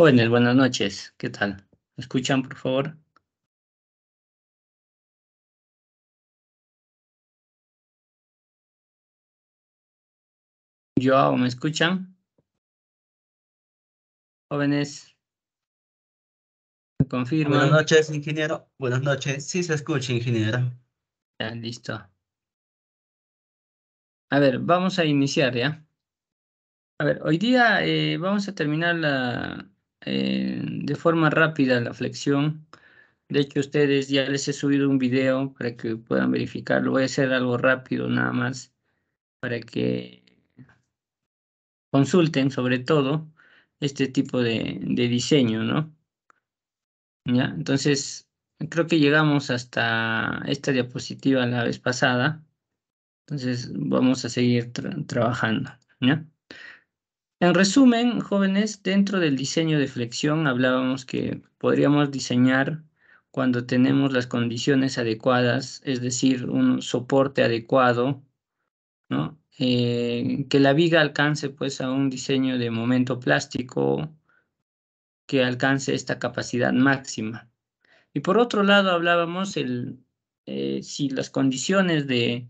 Jóvenes, buenas noches. ¿Qué tal? ¿Me escuchan, por favor? Joao, ¿me escuchan? Jóvenes, ¿me Buenas confirman? noches, ingeniero. Buenas noches. Sí se escucha, ingeniero. Ya, listo. A ver, vamos a iniciar, ¿ya? A ver, hoy día vamos a terminar de forma rápida la flexión. De hecho, ustedes ya les he subido un video para que puedan verificarlo. Voy a hacer algo rápido nada más para que consulten sobre todo este tipo de diseño, ¿no? ¿Ya? Entonces, creo que llegamos hasta esta diapositiva la vez pasada. Entonces, vamos a seguir trabajando. ¿Ya? En resumen, jóvenes, dentro del diseño de flexión hablábamos que podríamos diseñar cuando tenemos las condiciones adecuadas, es decir, un soporte adecuado, ¿no? Que la viga alcance pues a un diseño de momento plástico que alcance esta capacidad máxima. Y por otro lado, hablábamos si las condiciones de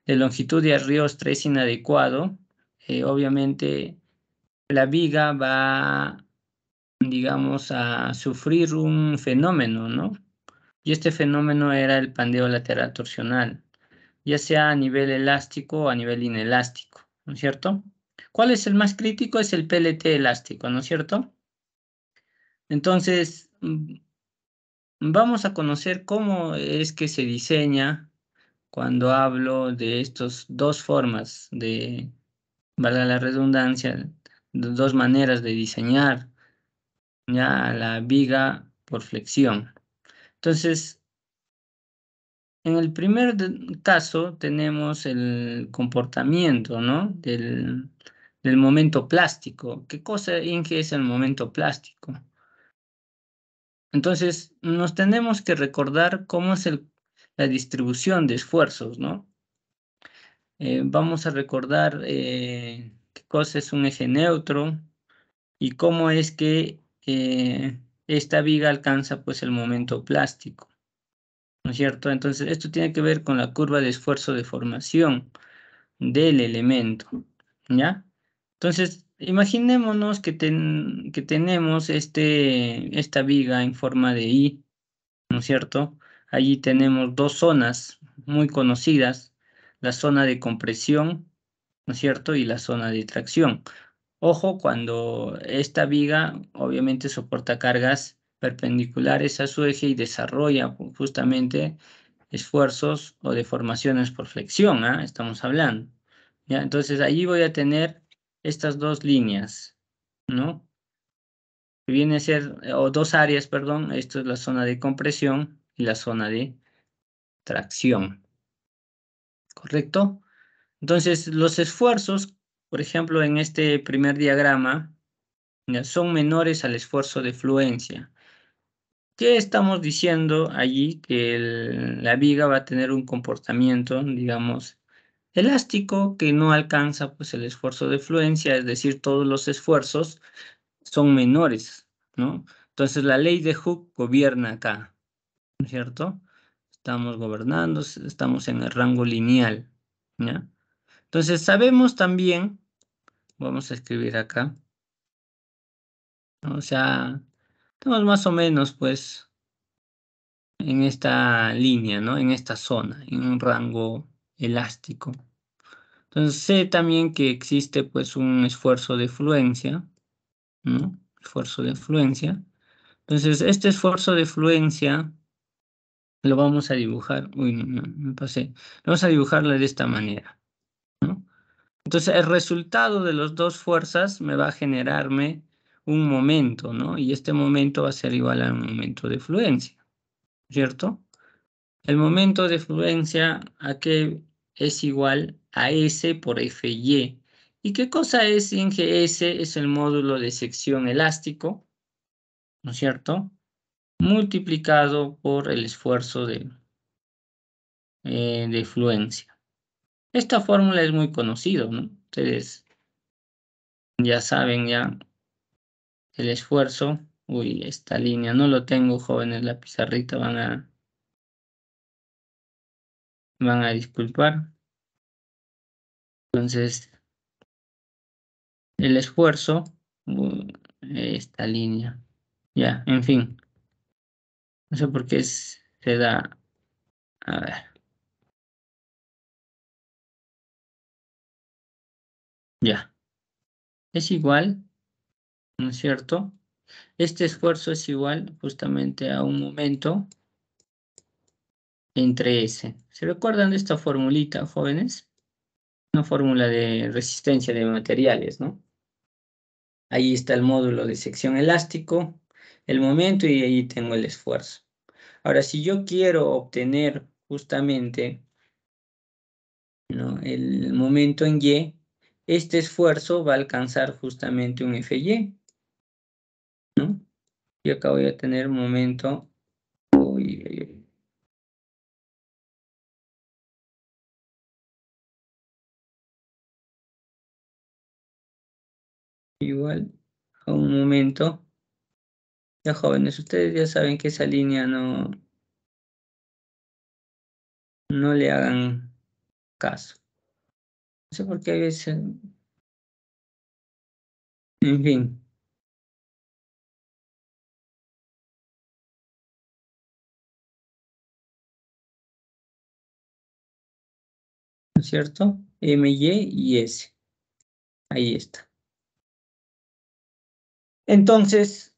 longitud de arriostre es inadecuado, obviamente la viga va, digamos, a sufrir un fenómeno, ¿no? Y este fenómeno era el pandeo lateral torsional, ya sea a nivel elástico o a nivel inelástico, ¿no es cierto? ¿Cuál es el más crítico? Es el PLT elástico, ¿no es cierto? Entonces, vamos a conocer cómo es que se diseña cuando hablo de estas dos formas valga la redundancia, dos maneras de diseñar ya la viga por flexión. Entonces, en el primer caso tenemos el comportamiento, ¿no? Del momento plástico. ¿Qué cosa, Inge, es el momento plástico? Entonces, nos tenemos que recordar cómo es la distribución de esfuerzos, ¿no? Vamos a recordar qué cosa es un eje neutro y cómo es que esta viga alcanza pues el momento plástico, ¿no es cierto? Entonces, esto tiene que ver con la curva de esfuerzo de formación del elemento, ¿ya? Entonces, imaginémonos que tenemos esta viga en forma de I, ¿no es cierto? Allí tenemos dos zonas muy conocidas, la zona de compresión, ¿no es cierto? Y la zona de tracción. Ojo, cuando esta viga obviamente soporta cargas perpendiculares a su eje y desarrolla justamente esfuerzos o deformaciones por flexión, ¿ah? Estamos hablando. ¿Ya? Entonces allí voy a tener estas dos líneas, ¿no? Que viene a ser, o dos áreas, perdón, esto es la zona de compresión y la zona de tracción, ¿correcto? Entonces los esfuerzos, por ejemplo, en este primer diagrama, ya, son menores al esfuerzo de fluencia. ¿Qué estamos diciendo allí? Que la viga va a tener un comportamiento, digamos, elástico que no alcanza pues el esfuerzo de fluencia, es decir, todos los esfuerzos son menores, ¿no? Entonces la ley de Hooke gobierna acá, ¿no es cierto? Estamos gobernando, estamos en el rango lineal, ¿ya? Entonces sabemos también, vamos a escribir acá, ¿no? O sea, estamos más o menos pues en esta línea, ¿no? En esta zona, en un rango elástico. Entonces sé también que existe pues un esfuerzo de fluencia, ¿no? Esfuerzo de fluencia. Entonces este esfuerzo de fluencia lo vamos a dibujar, uy, no, me pasé, vamos a dibujarlo de esta manera, ¿no? Entonces el resultado de las dos fuerzas me va a generarme un momento, ¿no? Y este momento va a ser igual al momento de fluencia, ¿cierto? El momento de fluencia a que es igual a S por Fy. ¿Y qué cosa es sin que S? Es el módulo de sección elástico, ¿no es cierto? Multiplicado por el esfuerzo de fluencia. Esta fórmula es muy conocida, ¿no? Ustedes ya saben ya el esfuerzo. Uy, esta línea no lo tengo, jóvenes, la pizarrita van a disculpar. Entonces, el esfuerzo, esta línea. Ya, en fin. No sé por qué se da. A ver, ya. Es igual, ¿no es cierto? Este esfuerzo es igual justamente a un momento entre S. ¿Se recuerdan de esta formulita, jóvenes? Una fórmula de resistencia de materiales, ¿no? Ahí está el módulo de sección elástico, el momento y ahí tengo el esfuerzo. Ahora, si yo quiero obtener justamente, ¿no?, el momento en Y, este esfuerzo va a alcanzar justamente un FY, ¿no? Y acá voy a tener momento. Uy, uy, uy. Igual a un momento. Ya, jóvenes, ustedes ya saben que esa línea no le hagan caso. No sé por qué a veces, en fin, ¿no es cierto? M, Y S. Ahí está. Entonces,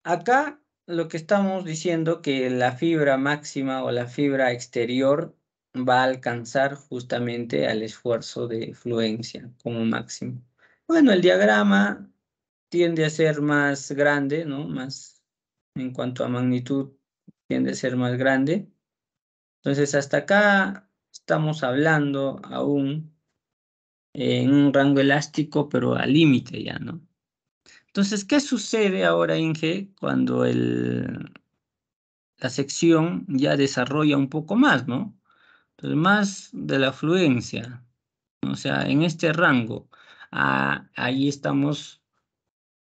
acá lo que estamos diciendo que la fibra máxima o la fibra exterior va a alcanzar justamente al esfuerzo de fluencia como máximo. Bueno, el diagrama tiende a ser más grande, ¿no? Más en cuanto a magnitud, tiende a ser más grande. Entonces, hasta acá estamos hablando aún en un rango elástico, pero al límite ya, ¿no? Entonces, ¿qué sucede ahora, Inge, cuando la sección ya desarrolla un poco más, ¿no? Entonces, más de la fluencia, ¿no? O sea, en este rango, ahí estamos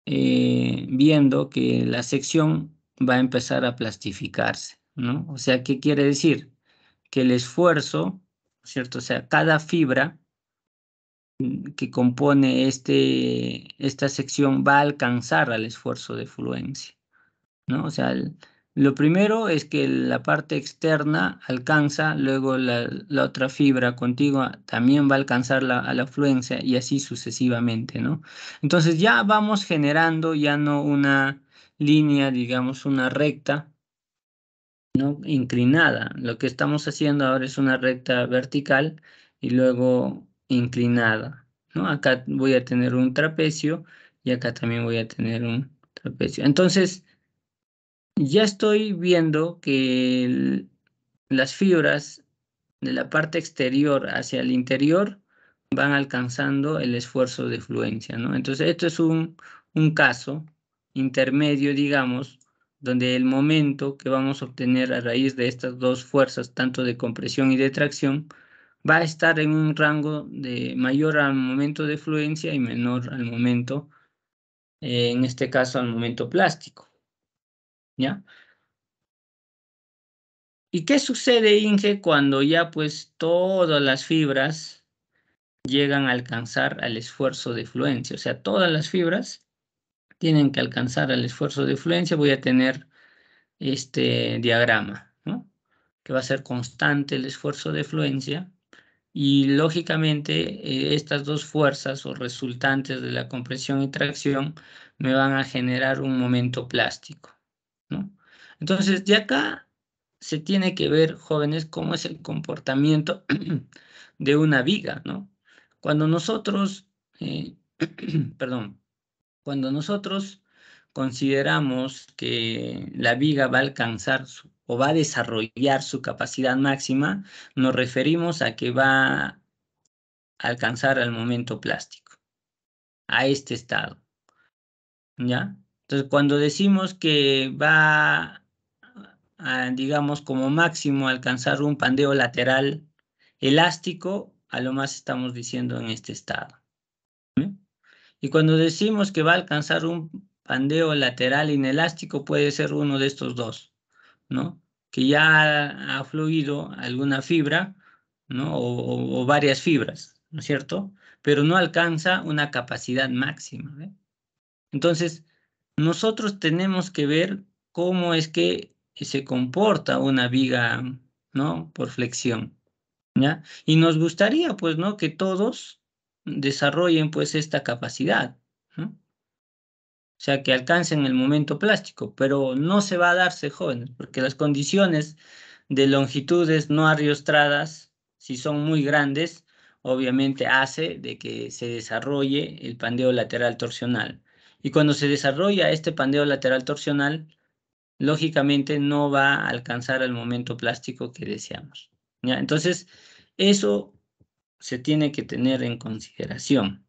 viendo que la sección va a empezar a plastificarse, ¿no? O sea, ¿qué quiere decir? Que el esfuerzo, ¿cierto? O sea, cada fibra que compone esta sección va a alcanzar al esfuerzo de fluencia, ¿no? O sea, lo primero es que la parte externa alcanza, luego la otra fibra contigua también va a alcanzar a la fluencia y así sucesivamente, ¿no? Entonces ya vamos generando ya no una línea, digamos, una recta, ¿no?, inclinada. Lo que estamos haciendo ahora es una recta vertical y luego inclinada, ¿no? Acá voy a tener un trapecio y acá también voy a tener un trapecio. Entonces, ya estoy viendo que las fibras de la parte exterior hacia el interior van alcanzando el esfuerzo de fluencia, ¿no? Entonces, esto es un caso intermedio, digamos, donde el momento que vamos a obtener a raíz de estas dos fuerzas, tanto de compresión y de tracción, va a estar en un rango de mayor al momento de fluencia y menor al momento, en este caso, al momento plástico, ¿ya? ¿Y qué sucede, Inge, cuando ya pues todas las fibras llegan a alcanzar al esfuerzo de fluencia? O sea, todas las fibras tienen que alcanzar al esfuerzo de fluencia. Voy a tener este diagrama, ¿no?, que va a ser constante el esfuerzo de fluencia y lógicamente estas dos fuerzas o resultantes de la compresión y tracción me van a generar un momento plástico, ¿no? Entonces, de acá se tiene que ver, jóvenes, cómo es el comportamiento de una viga, ¿no? Cuando nosotros, perdón, cuando nosotros consideramos que la viga va a alcanzar o va a desarrollar su capacidad máxima, nos referimos a que va a alcanzar el momento plástico, a este estado, ¿ya? Entonces, cuando decimos que va a, digamos, como máximo alcanzar un pandeo lateral elástico, a lo más estamos diciendo en este estado. Y cuando decimos que va a alcanzar un pandeo lateral inelástico puede ser uno de estos dos, ¿no? Que ya ha fluido alguna fibra, ¿no? O varias fibras, ¿no es cierto? Pero no alcanza una capacidad máxima, ¿ve? Entonces, nosotros tenemos que ver cómo es que se comporta una viga, ¿no? Por flexión, ¿ya? Y nos gustaría, pues, ¿no? Que todos desarrollen, pues, esta capacidad, ¿no? O sea, que alcancen el momento plástico, pero no se va a darse, jóvenes, porque las condiciones de longitudes no arriostradas, si son muy grandes, obviamente hace de que se desarrolle el pandeo lateral torsional. Y cuando se desarrolla este pandeo lateral torsional, lógicamente no va a alcanzar el momento plástico que deseamos, ¿ya? Entonces, eso se tiene que tener en consideración,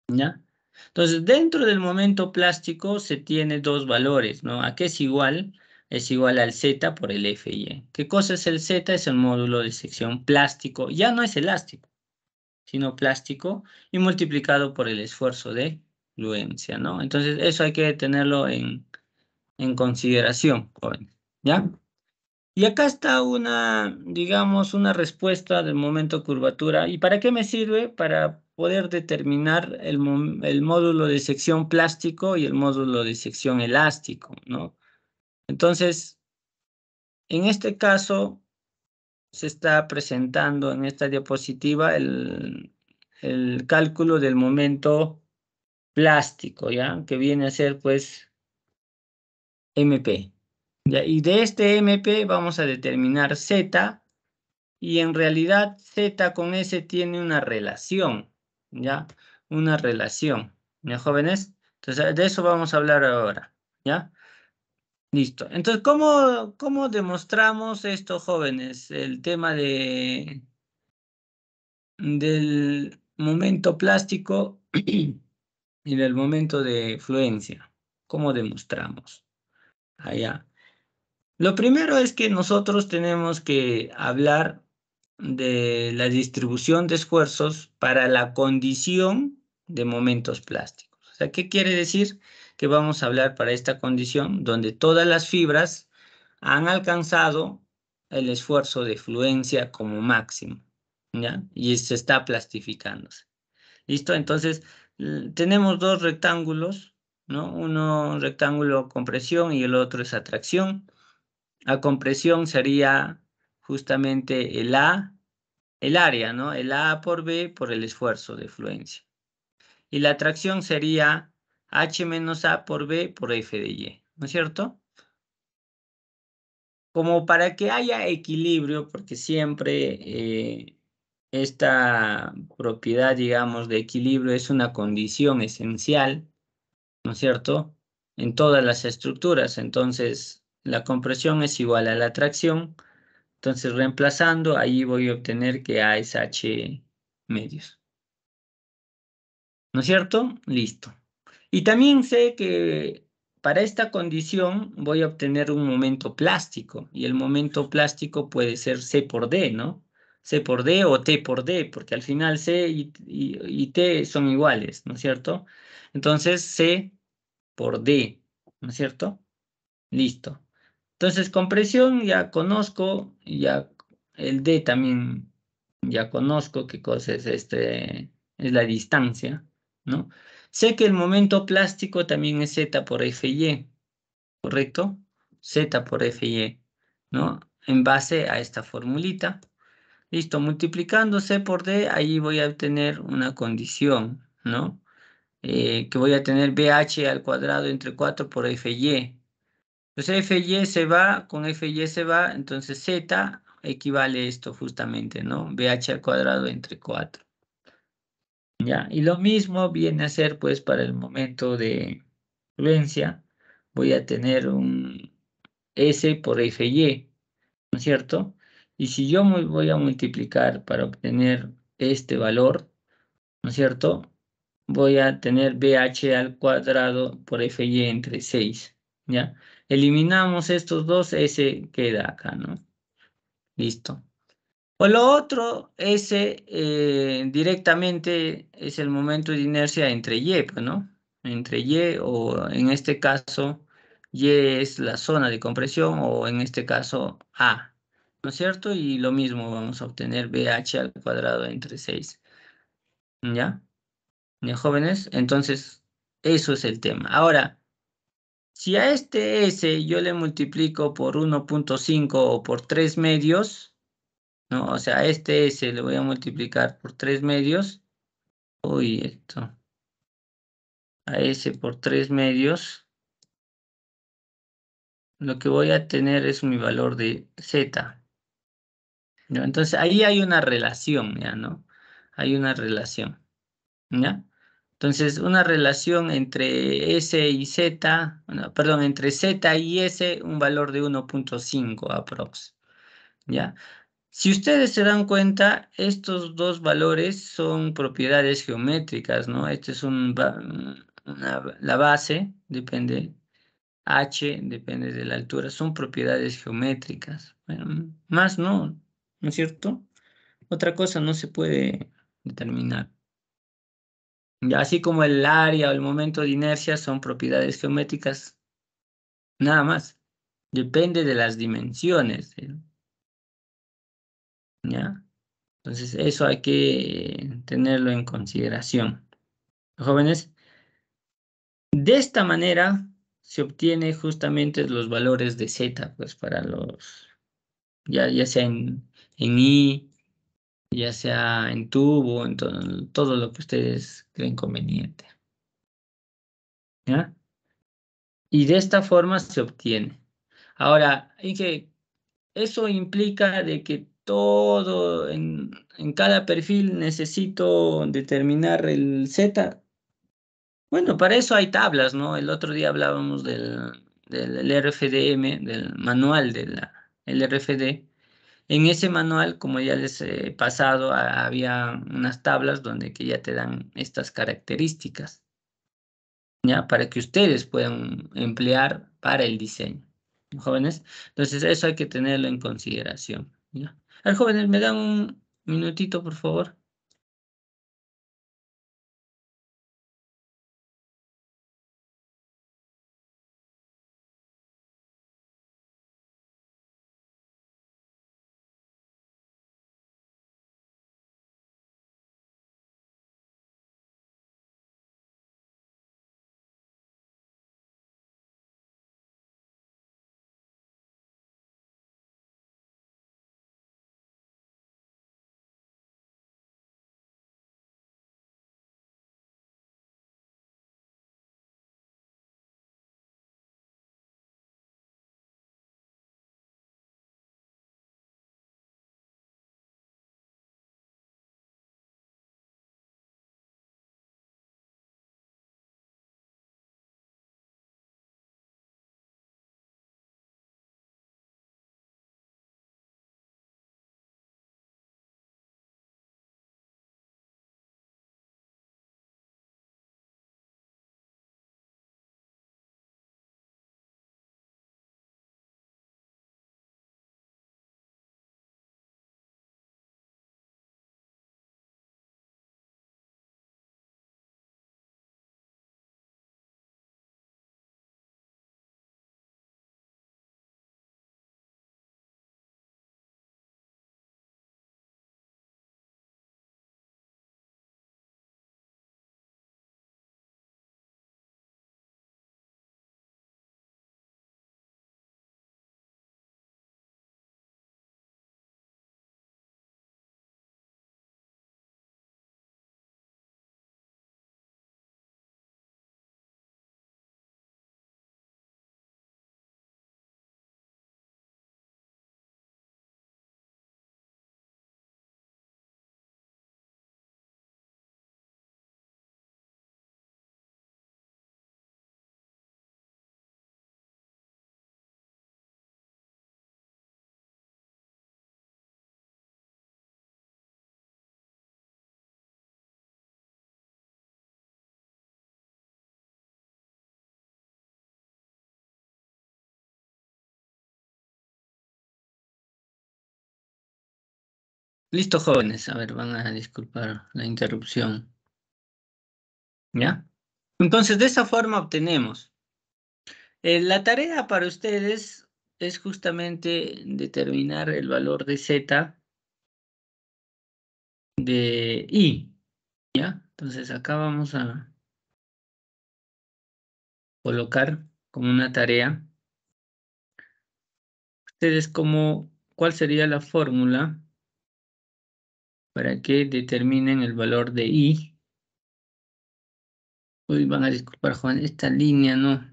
¿ya? Entonces, dentro del momento plástico se tiene dos valores, ¿no? ¿A qué es igual? Es igual al Z por el FY. ¿Qué cosa es el Z? Es el módulo de sección plástico. Ya no es elástico, sino plástico y multiplicado por el esfuerzo de fluencia, ¿no? Entonces, eso hay que tenerlo en consideración, jóvenes, ¿ya? Y acá está una, digamos, una respuesta del momento curvatura. ¿Y para qué me sirve? Para poder determinar el módulo de sección plástico y el módulo de sección elástico, ¿no? Entonces, en este caso, se está presentando en esta diapositiva el cálculo del momento plástico, ¿ya? Que viene a ser, pues, MP. ¿Ya? Y de este MP vamos a determinar Z. Y en realidad Z con S tiene una relación, ¿ya? Una relación, ¿ya, jóvenes? Entonces, de eso vamos a hablar ahora, ¿ya? Listo. Entonces, ¿cómo demostramos esto, jóvenes? El tema del momento plástico y del momento de fluencia. ¿Cómo demostramos? Allá. Lo primero es que nosotros tenemos que hablar de la distribución de esfuerzos para la condición de momentos plásticos. O sea, ¿qué quiere decir? Que vamos a hablar para esta condición donde todas las fibras han alcanzado el esfuerzo de fluencia como máximo, ¿ya? Y se está plastificándose. ¿Listo? Entonces, tenemos dos rectángulos, ¿no? Uno rectángulo compresión y el otro es atracción. A compresión sería justamente el área, ¿no? El A por B por el esfuerzo de fluencia. Y la atracción sería H menos A por B por F de Y, ¿no es cierto? Como para que haya equilibrio, porque siempre esta propiedad, digamos, de equilibrio es una condición esencial, ¿no es cierto? En todas las estructuras. Entonces, la compresión es igual a la atracción. Entonces, reemplazando, ahí voy a obtener que A es H medios. ¿No es cierto? Listo. Y también sé que para esta condición voy a obtener un momento plástico. Y el momento plástico puede ser C por D, ¿no? C por D o T por D, porque al final C y T son iguales, ¿no es cierto? Entonces, C por D, ¿no es cierto? Listo. Entonces, compresión ya conozco, ya el D también ya conozco qué cosa es es la distancia, ¿no? Sé que el momento plástico también es Z por FY, ¿correcto? Z por FY, ¿no? En base a esta formulita. Listo, multiplicando C por D, ahí voy a obtener una condición, ¿no? Que voy a tener BH al cuadrado entre 4 por FY. Entonces FY se va, con FY se va, entonces Z equivale a esto justamente, ¿no? BH al cuadrado entre 4. ¿Ya? Y lo mismo viene a ser pues para el momento de fluencia. Voy a tener un S por FY, ¿no es cierto? Y si yo voy a multiplicar para obtener este valor, ¿no es cierto? Voy a tener BH al cuadrado por FY entre 6, ¿ya? Eliminamos estos dos, S queda acá, ¿no? Listo. O lo otro, S directamente es el momento de inercia entre Y, pues, ¿no? entre Y o en este caso Y es la zona de compresión o en este caso A, ¿no es cierto? Y lo mismo vamos a obtener BH al cuadrado entre 6, ¿ya? ¿Ya, jóvenes? Entonces, eso es el tema. Ahora, si a este S yo le multiplico por 1.5 o por 3 medios, ¿no? O sea, a este S le voy a multiplicar por 3 medios. Uy, esto. A S por 3 medios. Lo que voy a tener es mi valor de Z, ¿no? Entonces, ahí hay una relación, ¿ya? ¿No? Hay una relación, ¿ya? Entonces, una relación entre S y Z, bueno, perdón, entre Z y S, un valor de 1.5 aprox, ¿ya? Si ustedes se dan cuenta, estos dos valores son propiedades geométricas, ¿no? Este es la base, depende, H depende de la altura, son propiedades geométricas. Bueno, más no, ¿no es cierto? Otra cosa no se puede determinar. Y así como el área o el momento de inercia son propiedades geométricas, nada más. Depende de las dimensiones, ¿ya? Entonces, eso hay que tenerlo en consideración. Jóvenes, de esta manera se obtiene justamente los valores de Z, pues para ya sea en I, ya sea en tubo, en todo lo que ustedes creen conveniente. ¿Ya? Y de esta forma se obtiene. Ahora, y que eso implica de que todo en cada perfil necesito determinar el Z. Bueno, para eso hay tablas, ¿no? El otro día hablábamos del RFDM, del manual del RFD. En ese manual, como ya les he pasado, había unas tablas donde que ya te dan estas características, ¿ya? Para que ustedes puedan emplear para el diseño, jóvenes. Entonces, eso hay que tenerlo en consideración, ¿ya? A ver, jóvenes, ¿me dan un minutito, por favor? Listo, jóvenes. A ver, van a disculpar la interrupción. ¿Ya? Entonces, de esa forma obtenemos. La tarea para ustedes es justamente determinar el valor de Z de I, ¿ya? Entonces, acá vamos a colocar como una tarea. Ustedes ¿cuál sería la fórmula para que determinen el valor de I? Uy, van a disculpar, Juan, esta línea no.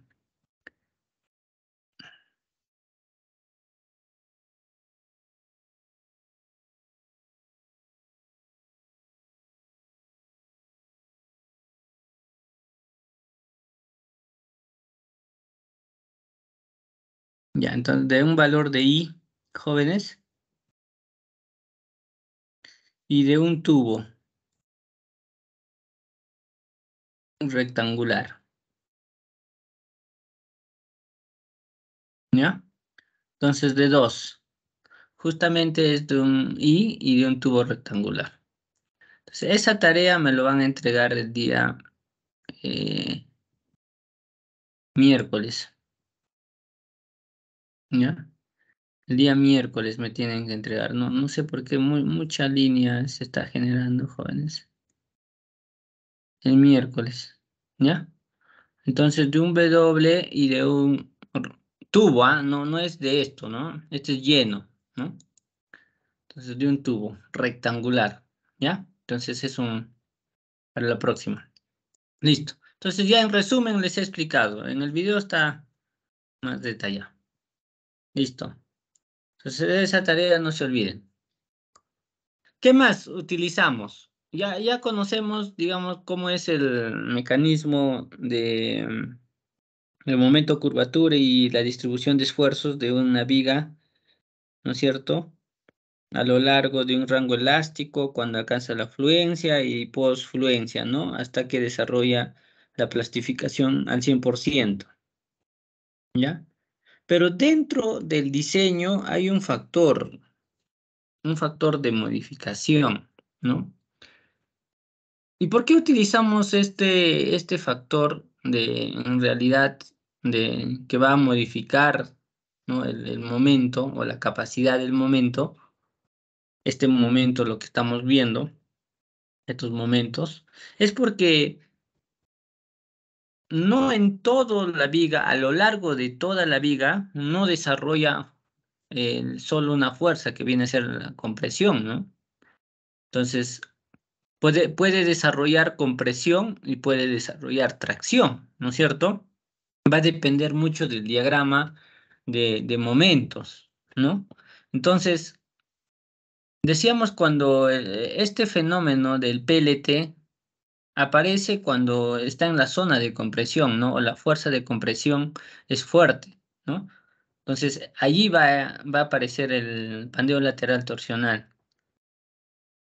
Ya, entonces de un valor de I, jóvenes, y de un tubo rectangular, ¿ya? Entonces de dos, justamente es de un I y de un tubo rectangular. Entonces esa tarea me lo van a entregar el día eh, miércoles, ¿ya? El día miércoles me tienen que entregar. No, no sé por qué mucha línea se está generando, jóvenes. El miércoles, ¿ya? Entonces de un W y de un tubo, ¿ah? No, no es de esto, ¿no? Este es lleno, ¿no? Entonces de un tubo rectangular, ¿ya? Entonces es para la próxima. Listo. Entonces ya en resumen les he explicado. En el video está más detallado. Listo. Entonces de esa tarea no se olviden. ¿Qué más utilizamos? Ya conocemos, digamos, cómo es el mecanismo el momento curvatura y la distribución de esfuerzos de una viga, ¿no es cierto? A lo largo de un rango elástico cuando alcanza la fluencia y posfluencia, ¿no? Hasta que desarrolla la plastificación al 100%, ¿ya? Pero dentro del diseño hay un factor de modificación, ¿no? ¿Y por qué utilizamos este factor en realidad, que va a modificar, ¿no? el momento o la capacidad del momento, este momento, lo que estamos viendo, estos momentos, es porque no en toda la viga, a lo largo de toda la viga, no desarrolla solo una fuerza que viene a ser la compresión, ¿no? Entonces, puede desarrollar compresión y puede desarrollar tracción, ¿no es cierto? Va a depender mucho del diagrama de momentos, ¿no? Entonces, decíamos cuando este fenómeno del PLT aparece cuando está en la zona de compresión, ¿no? O la fuerza de compresión es fuerte, ¿no? Entonces, allí va a aparecer el pandeo lateral torsional.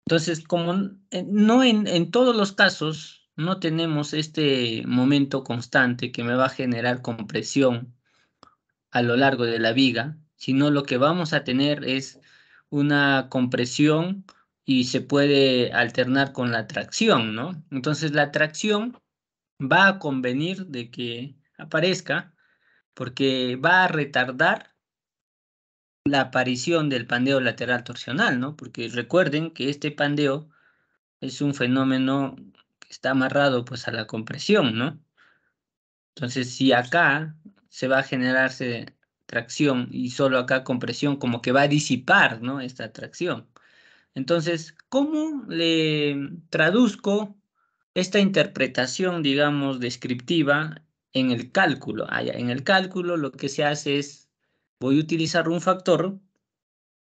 Entonces, como no en todos los casos no tenemos este momento constante que me va a generar compresión a lo largo de la viga, sino lo que vamos a tener es una compresión y se puede alternar con la tracción, ¿no? Entonces, la tracción va a convenir de que aparezca porque va a retardar la aparición del pandeo lateral torsional, ¿no? Porque recuerden que este pandeo es un fenómeno que está amarrado pues a la compresión, ¿no? Entonces, si acá se va a generarse tracción y solo acá compresión, como que va a disipar, ¿no? Esta tracción. Entonces, ¿cómo le traduzco esta interpretación, digamos, descriptiva en el cálculo? En el cálculo lo que se hace es, voy a utilizar un factor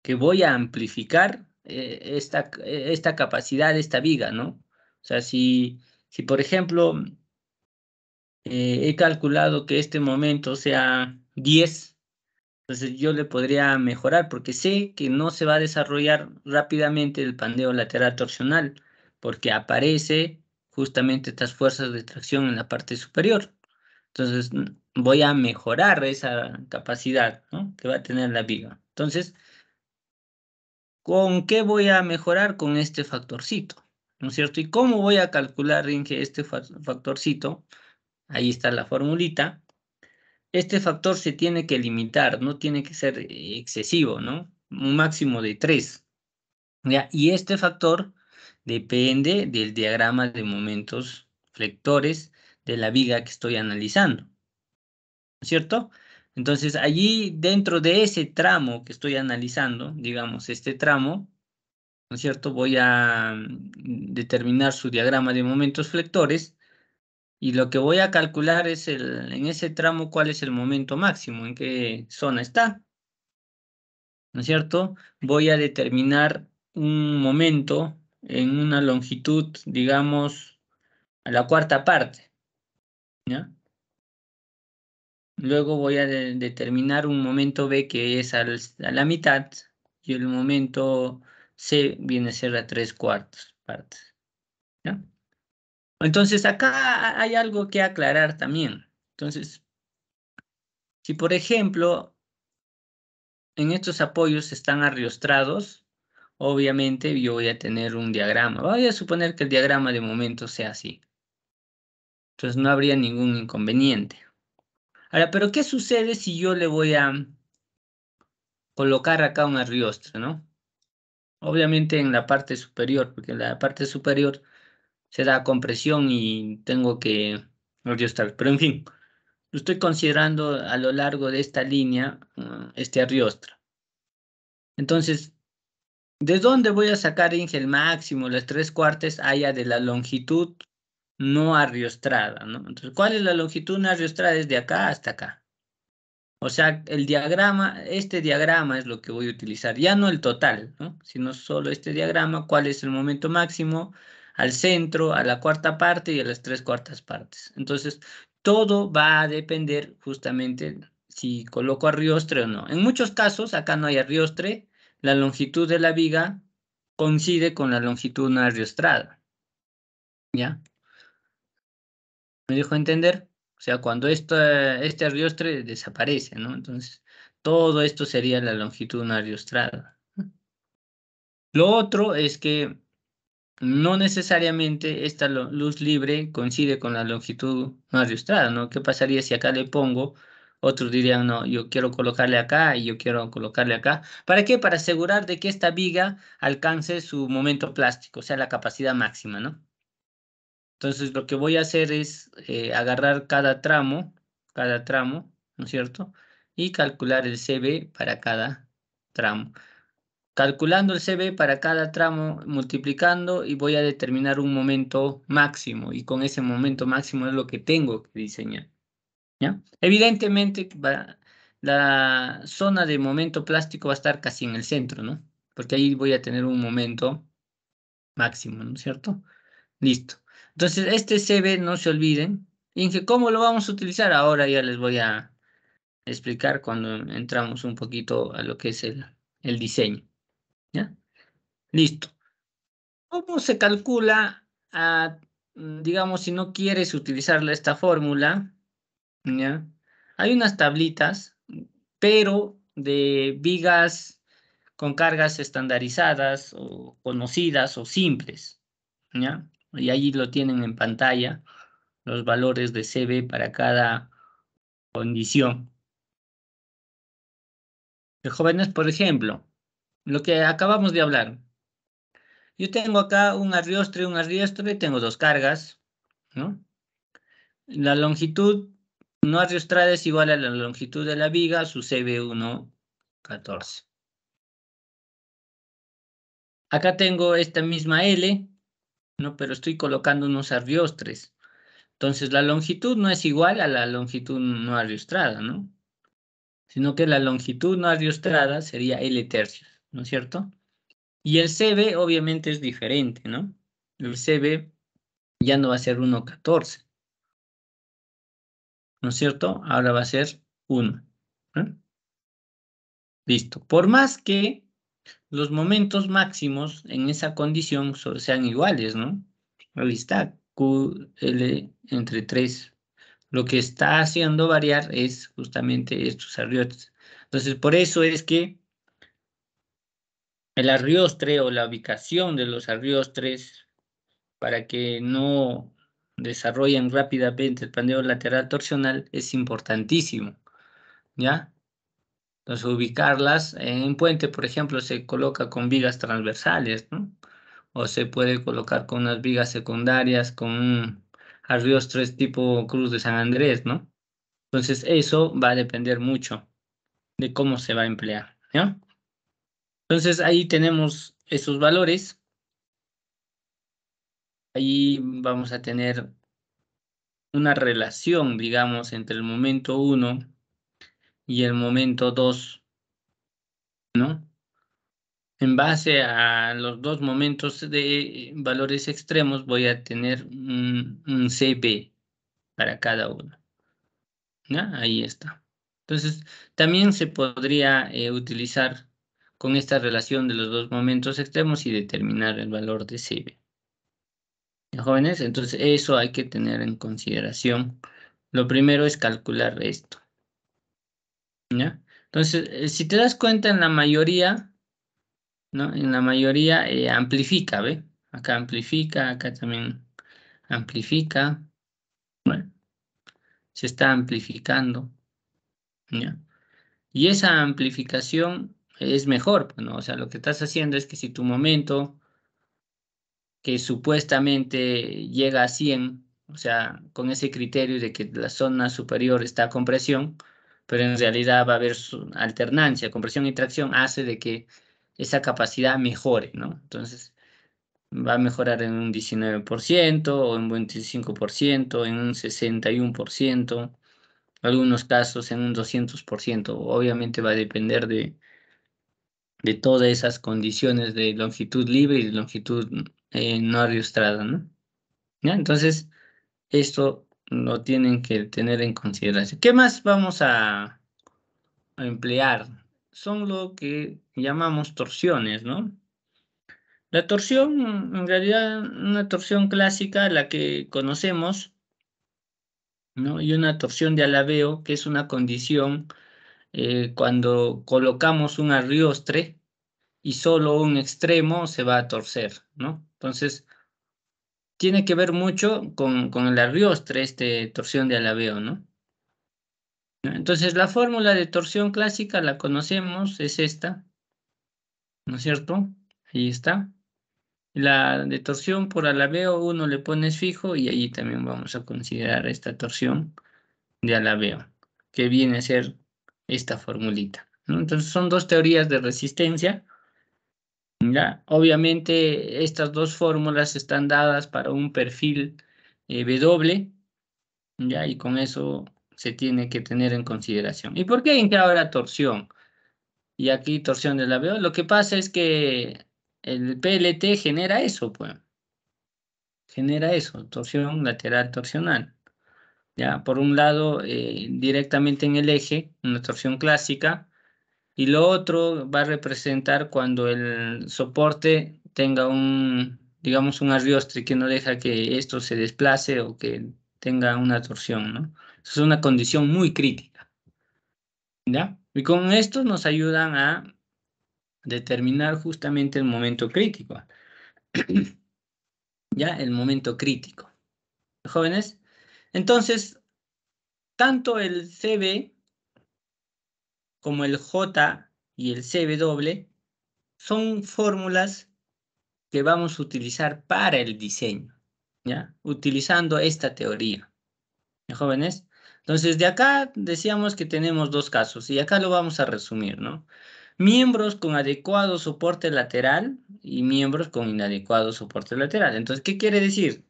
que voy a amplificar esta capacidad de esta viga, ¿no? O sea, si por ejemplo he calculado que este momento sea 10, entonces yo le podría mejorar porque sé que no se va a desarrollar rápidamente el pandeo lateral torsional porque aparece justamente estas fuerzas de tracción en la parte superior. Entonces voy a mejorar esa capacidad, ¿no? que va a tener la viga. Entonces, ¿con qué voy a mejorar? Con este factorcito, ¿no es cierto? ¿Y cómo voy a calcular, Inge, este factorcito? Ahí está la formulita. Este factor se tiene que limitar, no tiene que ser excesivo, ¿no? Un máximo de 3. ¿Ya? Y este factor depende del diagrama de momentos flectores de la viga que estoy analizando, ¿no es cierto? Entonces, allí dentro de ese tramo que estoy analizando, digamos, este tramo, ¿no es cierto? Voy a determinar su diagrama de momentos flectores y lo que voy a calcular es en ese tramo cuál es el momento máximo, en qué zona está, ¿no es cierto? Voy a determinar un momento en una longitud, digamos, a la cuarta parte, ¿ya? Luego voy a determinar un momento B que es a la mitad y el momento C viene a ser a tres cuartas partes, ¿ya? Entonces acá hay algo que aclarar también. Entonces, si por ejemplo en estos apoyos están arriostrados, obviamente yo voy a tener un diagrama. Voy a suponer que el diagrama de momento sea así. Entonces no habría ningún inconveniente. Ahora, pero ¿qué sucede si yo le voy a colocar acá un arriostre, ¿no? Obviamente en la parte superior, porque en la parte superior se da compresión y tengo que arriostrar. Pero en fin, lo estoy considerando a lo largo de esta línea, este arriostre. Entonces, ¿de dónde voy a sacar, Inge, el máximo, las tres cuartas haya de la longitud no arriostrada, ¿no? Entonces, ¿cuál es la longitud no arriostrada? Desde acá hasta acá. O sea, el diagrama, este diagrama es lo que voy a utilizar, ya no el total, ¿no? Sino solo este diagrama, cuál es el momento máximo al centro, a la cuarta parte y a las tres cuartas partes. Entonces, todo va a depender justamente si coloco arriostre o no. En muchos casos, acá no hay arriostre, la longitud de la viga coincide con la longitud no arriostrada, ¿ya? ¿Me dejo entender? O sea, cuando este arriostre desaparece, ¿no? Entonces, todo esto sería la longitud no arriostrada. Lo otro es que no necesariamente esta luz libre coincide con la longitud no arriostrada, ¿no? ¿Qué pasaría si acá le pongo? Otros dirían, no, yo quiero colocarle acá y yo quiero colocarle acá. ¿Para qué? Para asegurar de que esta viga alcance su momento plástico, o sea, la capacidad máxima, ¿no? Entonces lo que voy a hacer es agarrar cada tramo, ¿no es cierto? Y calcular el CB para cada tramo. Calculando el CB para cada tramo, multiplicando y voy a determinar un momento máximo y con ese momento máximo es lo que tengo que diseñar, ¿ya? Evidentemente la zona de momento plástico va a estar casi en el centro, ¿no? Porque ahí voy a tener un momento máximo, ¿no es cierto? Listo. Entonces, este CB no se olviden. Inge, ¿cómo lo vamos a utilizar? Ahora ya les voy a explicar cuando entramos un poquito a lo que es el diseño, ¿ya? Listo. ¿Cómo se calcula, digamos, si no quieres utilizar esta fórmula, ¿ya? Hay unas tablitas, pero de vigas con cargas estandarizadas o conocidas o simples, ¿ya? Y allí lo tienen en pantalla, los valores de CB para cada condición. De jóvenes, por ejemplo, lo que acabamos de hablar. Yo tengo acá un arriostre, tengo dos cargas, ¿no? La longitud no arriostrada es igual a la longitud de la viga, su CB1, 14. Acá tengo esta misma L, ¿no? Pero estoy colocando unos arriostres. Entonces la longitud no es igual a la longitud no arriostrada, ¿no? Sino que la longitud no arriostrada sería L tercios, ¿no es cierto? Y el CB obviamente es diferente, ¿no? El CB ya no va a ser 1,14, ¿no es cierto? Ahora va a ser 1. ¿Eh? Listo. Por más que los momentos máximos en esa condición sean iguales, ¿no? Ahí está, QL entre 3. Lo que está haciendo variar es justamente estos arriostres. Entonces, por eso es que el arriostre o la ubicación de los arriostres, para que no desarrollan rápidamente el pandeo lateral torsional es importantísimo, ¿ya? Entonces, ubicarlas en un puente, por ejemplo, se coloca con vigas transversales, ¿no? O se puede colocar con unas vigas secundarias, con un arriostres tipo Cruz de San Andrés, ¿no? Entonces, eso va a depender mucho de cómo se va a emplear, ¿ya? Entonces, ahí tenemos esos valores. Ahí vamos a tener una relación, digamos, entre el momento 1 y el momento 2, ¿no? En base a los dos momentos de valores extremos voy a tener un CB para cada uno, ¿ya? Ahí está. Entonces, también se podría utilizar con esta relación de los dos momentos extremos y determinar el valor de CB. ¿Ya, jóvenes? Entonces, eso hay que tener en consideración. Lo primero es calcular esto, ¿ya? Entonces, si te das cuenta, en la mayoría, ¿no? En la mayoría amplifica, ¿ve? Acá amplifica, acá también amplifica. Bueno, se está amplificando, ¿ya? Y esa amplificación es mejor, pues, ¿no? O sea, lo que estás haciendo es que si tu momento que supuestamente llega a 100, o sea, con ese criterio de que la zona superior está con presión, pero en realidad va a haber alternancia, compresión y tracción hace de que esa capacidad mejore, ¿no? Entonces, va a mejorar en un 19% o en un 25%, en un 61%, en algunos casos en un 200%. Obviamente va a depender de todas esas condiciones de longitud libre y de longitud no ariostrada, ¿no? ¿Ya? Entonces, esto lo tienen que tener en consideración. ¿Qué más vamos a emplear? Son lo que llamamos torsiones, ¿no? La torsión, en realidad, una torsión clásica, la que conocemos, ¿no? Y una torsión de alabeo, que es una condición cuando colocamos un arriostre y solo un extremo se va a torcer, ¿no? Entonces, tiene que ver mucho con el arriostre, torsión de alabeo, ¿no? ¿No? Entonces, la fórmula de torsión clásica la conocemos, es esta, ¿no es cierto? Ahí está. La de torsión por alabeo, uno le pones fijo y ahí también vamos a considerar esta torsión de alabeo, que viene a ser esta formulita, ¿no? Entonces, son dos teorías de resistencia. ¿Ya? Obviamente estas dos fórmulas están dadas para un perfil W, ¿ya? Y con eso se tiene que tener en consideración. ¿Y por qué en ahora torsión? Y aquí torsión de la veo. Lo que pasa es que el PLT genera eso, torsión lateral torsional. ¿Ya? Por un lado, directamente en el eje, una torsión clásica. Y lo otro va a representar cuando el soporte tenga digamos, un arriostre que no deja que esto se desplace o que tenga una torsión, ¿no? Eso es una condición muy crítica, ¿ya? Y con esto nos ayudan a determinar justamente el momento crítico, ¿ya? El momento crítico. Jóvenes, entonces, tanto el CB como el J y el CW son fórmulas que vamos a utilizar para el diseño, ¿ya? Utilizando esta teoría, ¿ya, jóvenes? Entonces, de acá decíamos que tenemos dos casos y acá lo vamos a resumir, ¿no? Miembros con adecuado soporte lateral y miembros con inadecuado soporte lateral. Entonces, ¿qué quiere decir?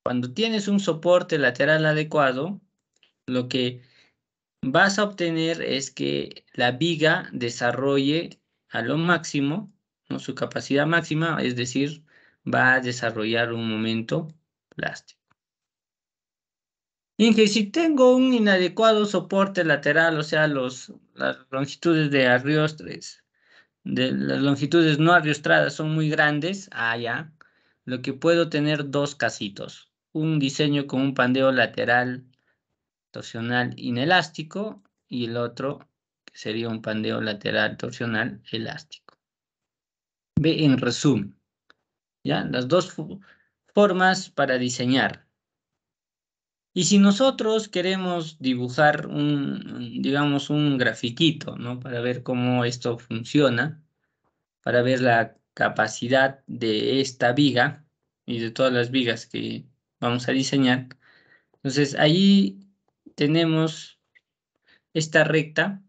Cuando tienes un soporte lateral adecuado, lo que vas a obtener es que la viga desarrolle a lo máximo, ¿no? Su capacidad máxima, es decir, va a desarrollar un momento plástico. Y que si tengo un inadecuado soporte lateral, o sea, las longitudes de arriostres, de las longitudes no arriostradas son muy grandes, ya, lo que puedo tener dos casitos. Un diseño con un pandeo lateral torsional inelástico y el otro que sería un pandeo lateral torsional elástico. Ve en resumen, ¿ya? Las dos formas para diseñar. Y si nosotros queremos dibujar digamos, un grafiquito, ¿no? Para ver cómo esto funciona, para ver la capacidad de esta viga y de todas las vigas que vamos a diseñar. Entonces, ahí tenemos esta recta.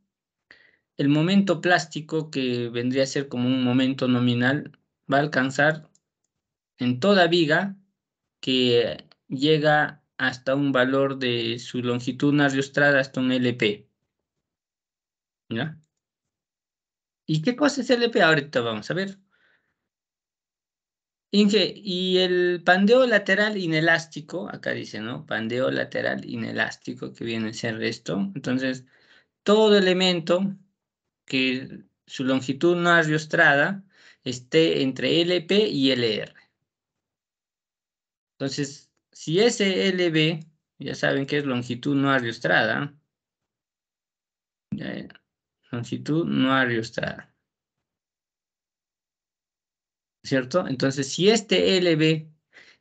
El momento plástico, que vendría a ser como un momento nominal, va a alcanzar en toda viga que llega hasta un valor de su longitud radioestrada hasta un LP, ¿ya? ¿Y qué cosa es LP? Ahorita vamos a ver. Inge, y el pandeo lateral inelástico, acá dice, ¿no? Pandeo lateral inelástico, que viene a ser esto. Entonces, todo elemento que su longitud radioestrada esté entre LP y LR. Entonces, si ese LB, ya saben que es longitud no radioestrada, longitud no radioestrada, ¿cierto? Entonces, si este LB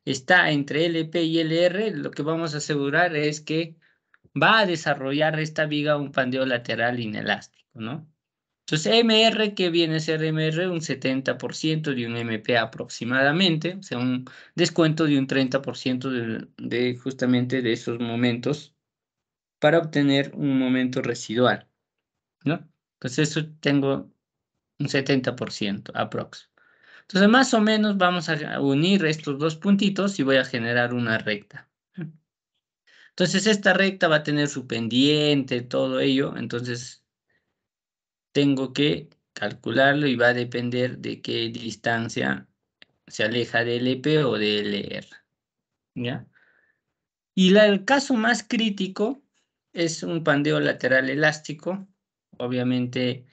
está entre LP y LR, lo que vamos a asegurar es que va a desarrollar esta viga un pandeo lateral inelástico, ¿no? Entonces, MR, que viene a ser MR, un 70% de un MP aproximadamente, o sea, un descuento de un 30% de justamente de esos momentos para obtener un momento residual, ¿no? Entonces, eso tengo un 70% aprox. Entonces, más o menos vamos a unir estos dos puntitos y voy a generar una recta. Entonces, esta recta va a tener su pendiente, todo ello, entonces tengo que calcularlo y va a depender de qué distancia se aleja de LP o de LR, ¿ya? Y el caso más crítico es un pandeo lateral elástico. Obviamente,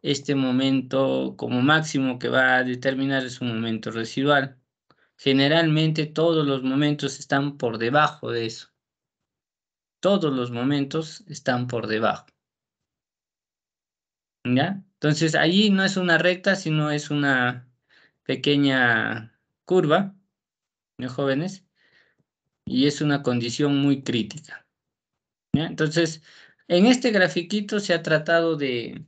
este momento como máximo que va a determinar es un momento residual. Generalmente todos los momentos están por debajo de eso. Todos los momentos están por debajo, ¿ya? Entonces, allí no es una recta, sino es una pequeña curva, ¿no, jóvenes? Y es una condición muy crítica, ¿ya? Entonces, en este grafiquito se ha tratado de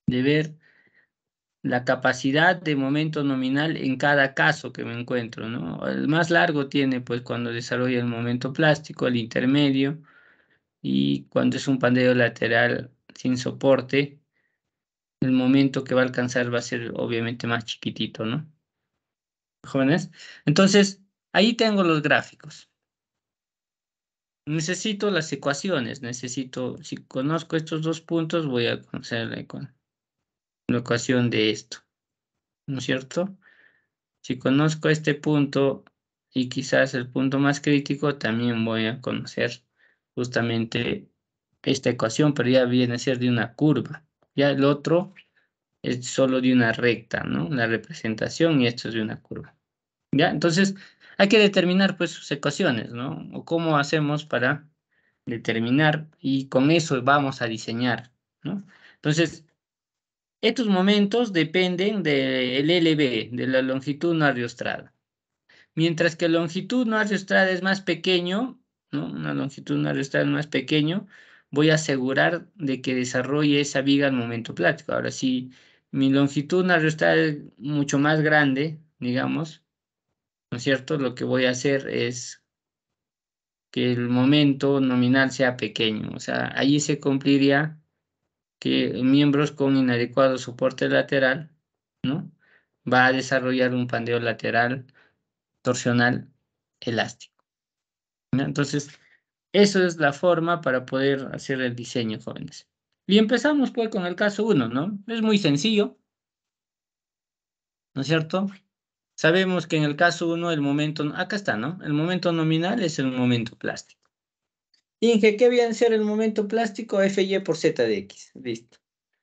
ver la capacidad de momento nominal en cada caso que me encuentro, ¿no? El más largo tiene, pues, cuando desarrolla el momento plástico, el intermedio, y cuando es un pandeo lateral sin soporte, el momento que va a alcanzar va a ser obviamente más chiquitito, ¿no? Jóvenes. Entonces, ahí tengo los gráficos. Necesito las ecuaciones, si conozco estos dos puntos, voy a conocer la ecuación de esto, ¿no es cierto? Si conozco este punto y quizás el punto más crítico, también voy a conocer justamente esta ecuación, pero ya viene a ser de una curva. Ya el otro es solo de una recta, ¿no? La representación, y esto es de una curva. ¿Ya? Entonces, hay que determinar pues sus ecuaciones, ¿no? O cómo hacemos para determinar, y con eso vamos a diseñar, ¿no? Entonces, estos momentos dependen del LB, de la longitud no radioestrada. Mientras que la longitud no radioestrada es más pequeño, ¿no? Una longitud no radioestrada más pequeño, voy a asegurar de que desarrolle esa viga al momento plástico. Ahora, si mi longitud no radioestrada es mucho más grande, digamos, ¿no es cierto? Lo que voy a hacer es que el momento nominal sea pequeño. O sea, allí se cumpliría que miembros con inadecuado soporte lateral, ¿no? Va a desarrollar un pandeo lateral torsional elástico, ¿no? Entonces, eso es la forma para poder hacer el diseño, jóvenes. Y empezamos pues con el caso uno, ¿no? Es muy sencillo, ¿no es cierto? Sabemos que en el caso uno el momento, acá está, ¿no? El momento nominal es el momento plástico. Inge, ¿qué viene a ser el momento plástico? Fy por z de x. Listo.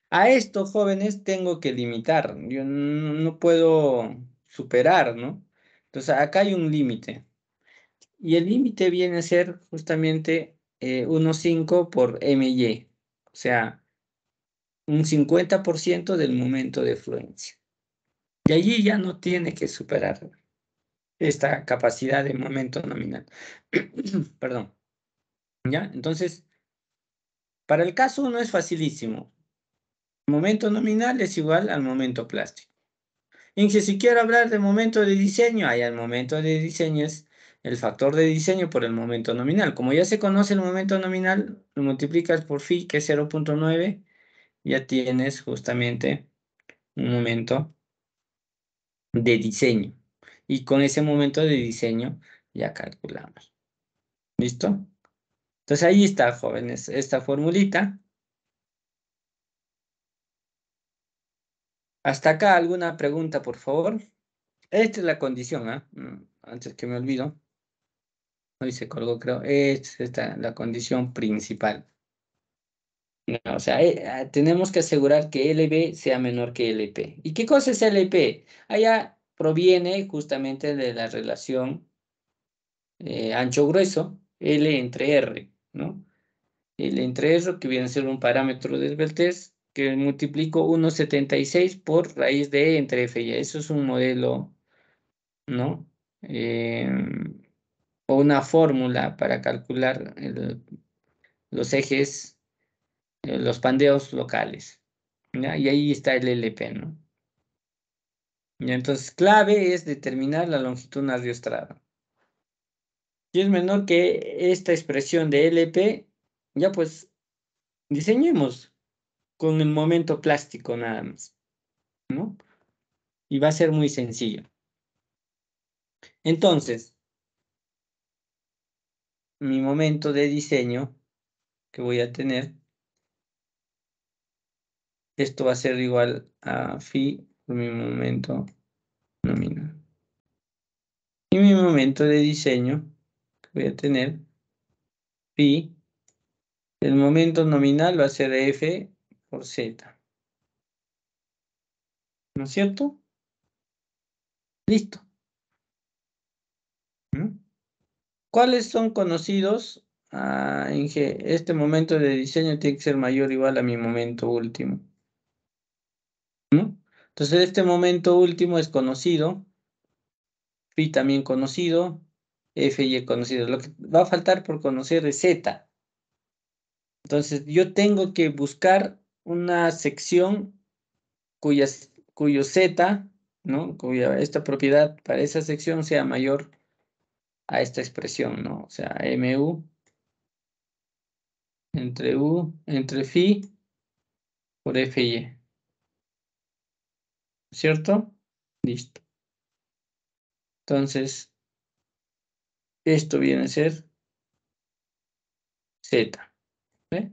A esto, jóvenes, tengo que limitar. Yo no puedo superar, ¿no? Entonces, acá hay un límite. Y el límite viene a ser justamente 1,5 por my. O sea, un 50% del momento de fluencia. Y allí ya no tiene que superar. esta capacidad de momento nominal. Perdón. ¿Ya? Entonces, para el caso 1 es facilísimo. El momento nominal es igual al momento plástico. Y que si quiero hablar de momento de diseño, el momento de diseño es el factor de diseño por el momento nominal. Como ya se conoce el momento nominal, lo multiplicas por phi, que es 0.9, ya tienes justamente un momento de diseño. Y con ese momento de diseño ya calculamos. ¿Listo? Entonces ahí está, jóvenes, esta formulita. Hasta acá, ¿alguna pregunta, por favor? Esta es la condición, ¿ah? Antes que me olvido. Hoy se colgó, creo. Esta es la condición principal. No, o sea, tenemos que asegurar que LB sea menor que LP. ¿Y qué cosa es LP? Allá proviene justamente de la relación ancho-grueso, L entre R, ¿no? L entre R, que viene a ser un parámetro de Esbeltez, que multiplico 1,76 por raíz de E entre F y A. Eso es un modelo, ¿no? O una fórmula para calcular los ejes, los pandeos locales, ¿ya? Y ahí está el LP, ¿no? Y entonces, clave es determinar la longitud nadiostrada. Si es menor que esta expresión de LP, ya pues diseñemos con el momento plástico nada más, ¿no? Y va a ser muy sencillo. Entonces, mi momento de diseño que voy a tener, esto va a ser igual a phi por mi momento nominal. Y mi momento de diseño que voy a tener, phi, el momento nominal va a ser f por z. ¿No es cierto? Listo. ¿Mm? ¿Cuáles son conocidos? Este momento de diseño tiene que ser mayor o igual a mi momento último, ¿no? Entonces, este momento último es conocido, phi también conocido, f y e conocido. Lo que va a faltar por conocer es z. Entonces, yo tengo que buscar una sección cuyo z, ¿no? Cuya esta propiedad para esa sección sea mayor a esta expresión, ¿no? O sea, mu entre phi por f y e, ¿cierto? Listo. Entonces, esto viene a ser z. ¿Ve?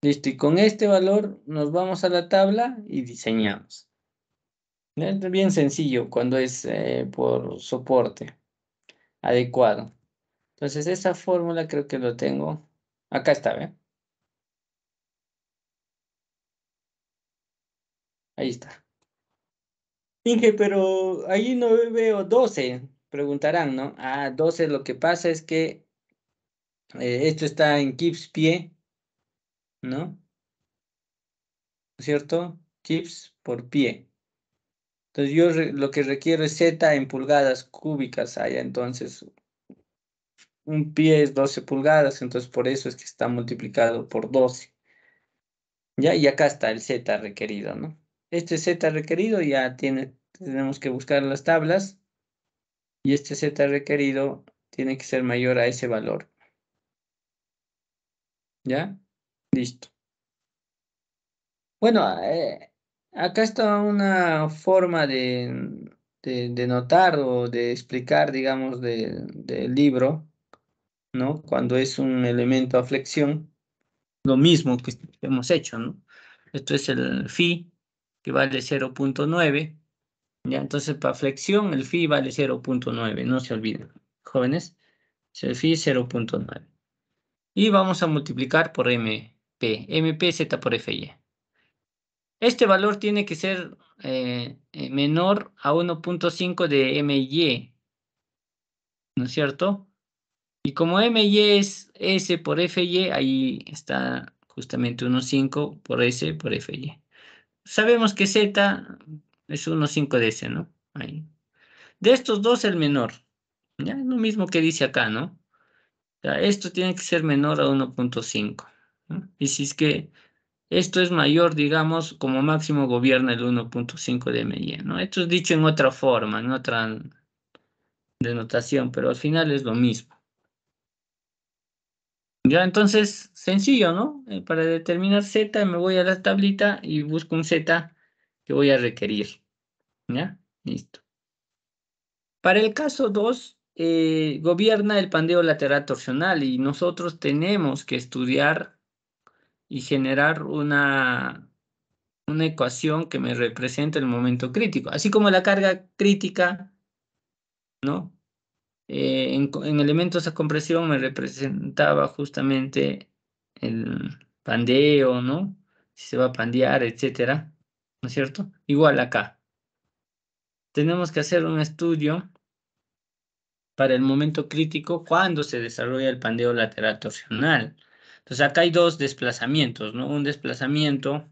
Listo. Y con este valor nos vamos a la tabla y diseñamos. Es bien sencillo cuando es por soporte adecuado. Entonces, esa fórmula creo que lo tengo. Acá está, ¿ve? Ahí está. Inge, pero ahí no veo 12. Preguntarán, ¿no? 12, lo que pasa es que esto está en Gibbs pie, ¿no? ¿Cierto? Gibbs por pie. Entonces yo lo que requiero es Z en pulgadas cúbicas allá. Entonces un pie es 12 pulgadas, entonces por eso es que está multiplicado por 12. ¿Ya? Y acá está el Z requerido, ¿no? Este Z requerido ya tenemos que buscar las tablas y este Z requerido tiene que ser mayor a ese valor. ¿Ya? Listo. Bueno, acá está una forma de notar o de explicar, digamos, del libro, ¿no? Cuando es un elemento a flexión, lo mismo que hemos hecho, ¿no? Esto es el phi, que vale 0.9, ¿ya? Entonces, para flexión, el phi vale 0.9, no se olviden, jóvenes, el phi es 0.9. Y vamos a multiplicar por MP z por FY. Este valor tiene que ser menor a 1.5 de MY, ¿no es cierto? Y como MY es S por FY, ahí está justamente 1.5 por S por FY. Sabemos que Z es 1.5 de S, ¿no? Ahí. De estos dos, el menor. Ya es lo mismo que dice acá, ¿no? O sea, esto tiene que ser menor a 1.5, ¿no? Y si es que esto es mayor, digamos, como máximo gobierna el 1.5 de MI, ¿no? Esto es dicho en otra forma, en otra denotación, pero al final es lo mismo. Ya, entonces, sencillo, ¿no? Para determinar Z, me voy a la tablita y busco un Z que voy a requerir. ¿Ya? Listo. Para el caso 2, gobierna el pandeo lateral torsional y nosotros tenemos que estudiar y generar una ecuación que me represente el momento crítico, así como la carga crítica, ¿no? En elementos a compresión me representaba justamente el pandeo, ¿no? Si se va a pandear, etcétera, ¿no es cierto? Igual acá. Tenemos que hacer un estudio para el momento crítico cuando se desarrolla el pandeo lateral torsional. Entonces acá hay dos desplazamientos, ¿no? Un desplazamiento,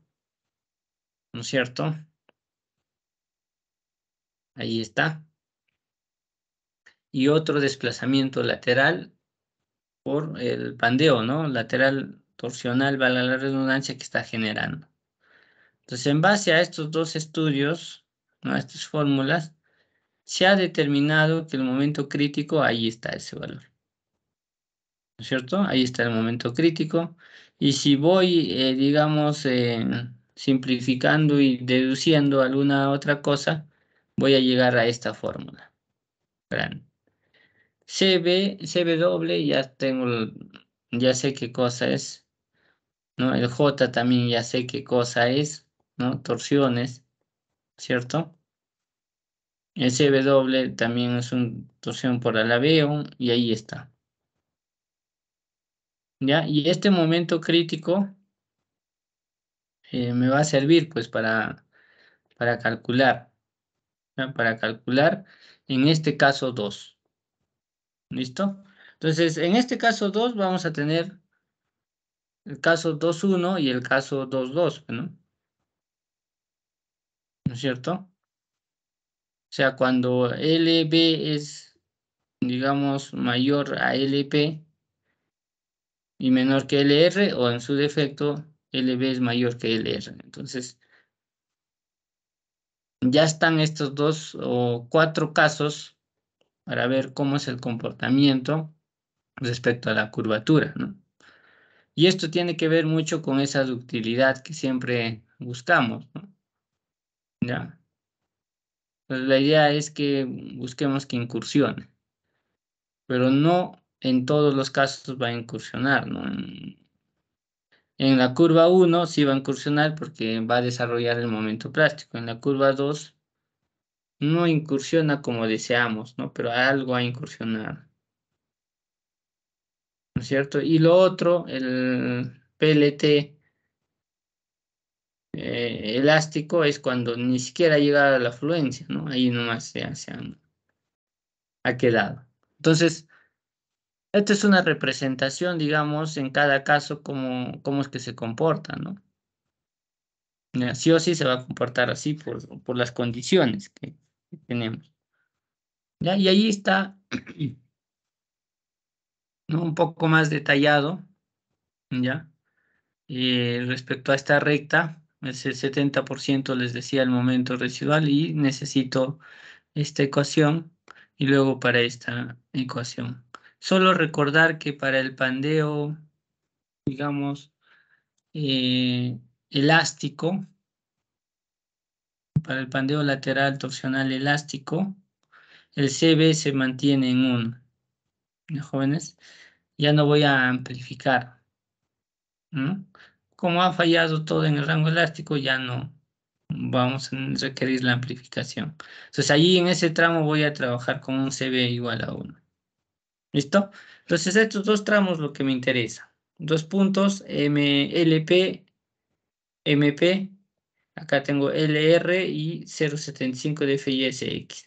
¿no es cierto? Ahí está. Y otro desplazamiento lateral por el pandeo, ¿no? Lateral torsional, vale la redundancia que está generando. Entonces, en base a estos dos estudios, ¿no? A estas fórmulas, se ha determinado que el momento crítico, ahí está ese valor, ¿no es cierto? Ahí está el momento crítico. Y si voy, digamos, simplificando y deduciendo alguna otra cosa, voy a llegar a esta fórmula. Verán. CB doble, ya tengo, ya sé qué cosa es, ¿no? El J también ya sé qué cosa es, ¿no? Torsiones, ¿cierto? El CB doble también es una torsión por alabeo y ahí está, ¿ya? Y este momento crítico me va a servir pues para calcular, ¿ya? Para calcular en este caso 2, ¿listo? Entonces, en este caso 2 vamos a tener el caso 2.1 y el caso 2.2, ¿no? ¿No es cierto? O sea, cuando LB es, digamos, mayor a LP y menor que LR, o en su defecto, LB es mayor que LR. Entonces, ya están estos dos o cuatro casos para ver cómo es el comportamiento respecto a la curvatura, ¿no? Y esto tiene que ver mucho con esa ductilidad que siempre buscamos, ¿no? ¿Ya? Pues la idea es que busquemos que incursione, pero no en todos los casos va a incursionar, ¿no? En la curva 1 sí va a incursionar porque va a desarrollar el momento plástico. En la curva 2 no incursiona como deseamos, ¿no? Pero algo a incursionar, ¿no es cierto? Y lo otro, el PLT elástico es cuando ni siquiera llega a la fluencia, ¿no? Ahí nomás ha quedado. Entonces, esta es una representación, digamos, en cada caso, cómo es que se comporta, ¿no? Ya, sí o sí se va a comportar así por las condiciones que tenemos. ¿Ya? Y ahí está, ¿no? Un poco más detallado, ¿ya? Respecto a esta recta, es el 70% les decía el momento residual y necesito esta ecuación y luego para esta ecuación. Solo recordar que para el pandeo, digamos, elástico, para el pandeo lateral torsional elástico, el CB se mantiene en 1, ¿ya, jóvenes? Ya no voy a amplificar, ¿no? Como ha fallado todo en el rango elástico, ya no vamos a requerir la amplificación. Entonces, allí en ese tramo voy a trabajar con un CB igual a 1. ¿Listo? Entonces, estos dos tramos lo que me interesa. Dos puntos, MLP, MP. Acá tengo LR y 0.75 de FISX.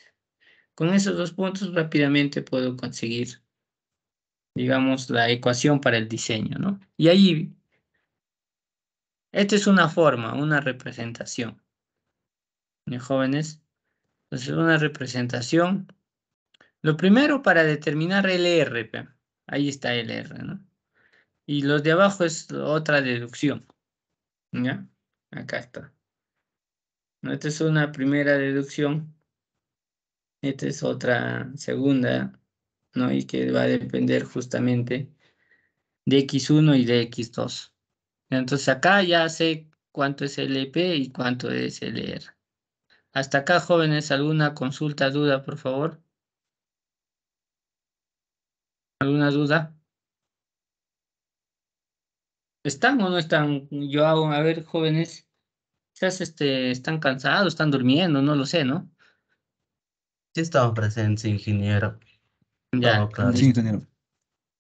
Con esos dos puntos rápidamente puedo conseguir, digamos, la ecuación para el diseño, ¿no? Y ahí, esta es una forma, una representación, ¿de jóvenes? Entonces, una representación. Lo primero para determinar LR, pe. Ahí está LR, ¿no? Y los de abajo es otra deducción, ¿ya? Acá está. ¿No? Esta es una primera deducción. Esta es otra segunda, ¿no? Y que va a depender justamente de X1 y de X2. Entonces acá ya sé cuánto es LP y cuánto es LR. Hasta acá, jóvenes, ¿alguna consulta, duda, por favor? ¿Alguna duda? ¿Están o no están? Yo hago, a ver, jóvenes, quizás están cansados, están durmiendo, no lo sé, ¿no? Sí estamos presentes, ingeniero. Todo Ya, claro. Sí, listo. ingeniero.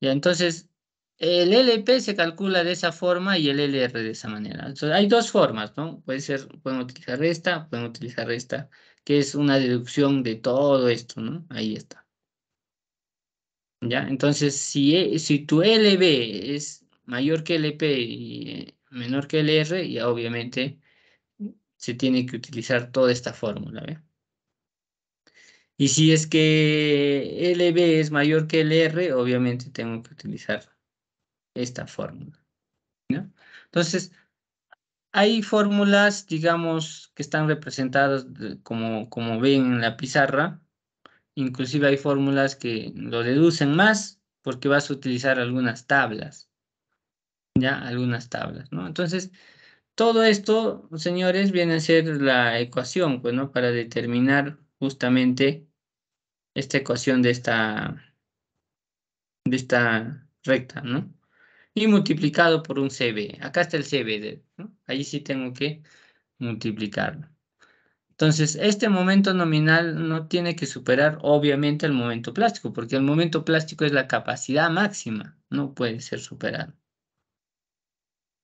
Ya, entonces, el LP se calcula de esa forma y el LR de esa manera. Entonces, hay dos formas, ¿no? Puede ser, pueden utilizar esta, pueden utilizar esta, que es una deducción de todo esto, ¿no? Ahí está. ¿Ya? Entonces, si tu LB es mayor que LP y menor que LR, ya obviamente se tiene que utilizar toda esta fórmula, ¿ve? Y si es que LB es mayor que LR, obviamente tengo que utilizar esta fórmula, ¿no? Entonces, hay fórmulas, digamos, que están representadas como ven en la pizarra. Inclusive hay fórmulas que lo deducen más porque vas a utilizar algunas tablas, ¿ya? Algunas tablas, ¿no? Entonces, todo esto, señores, viene a ser la ecuación, pues, ¿no? Para determinar justamente esta ecuación de esta recta, ¿no? Y multiplicado por un CB. Acá está el CB, ¿no? Ahí sí tengo que multiplicarlo. Entonces, este momento nominal no tiene que superar, obviamente, el momento plástico, porque el momento plástico es la capacidad máxima, no puede ser superado.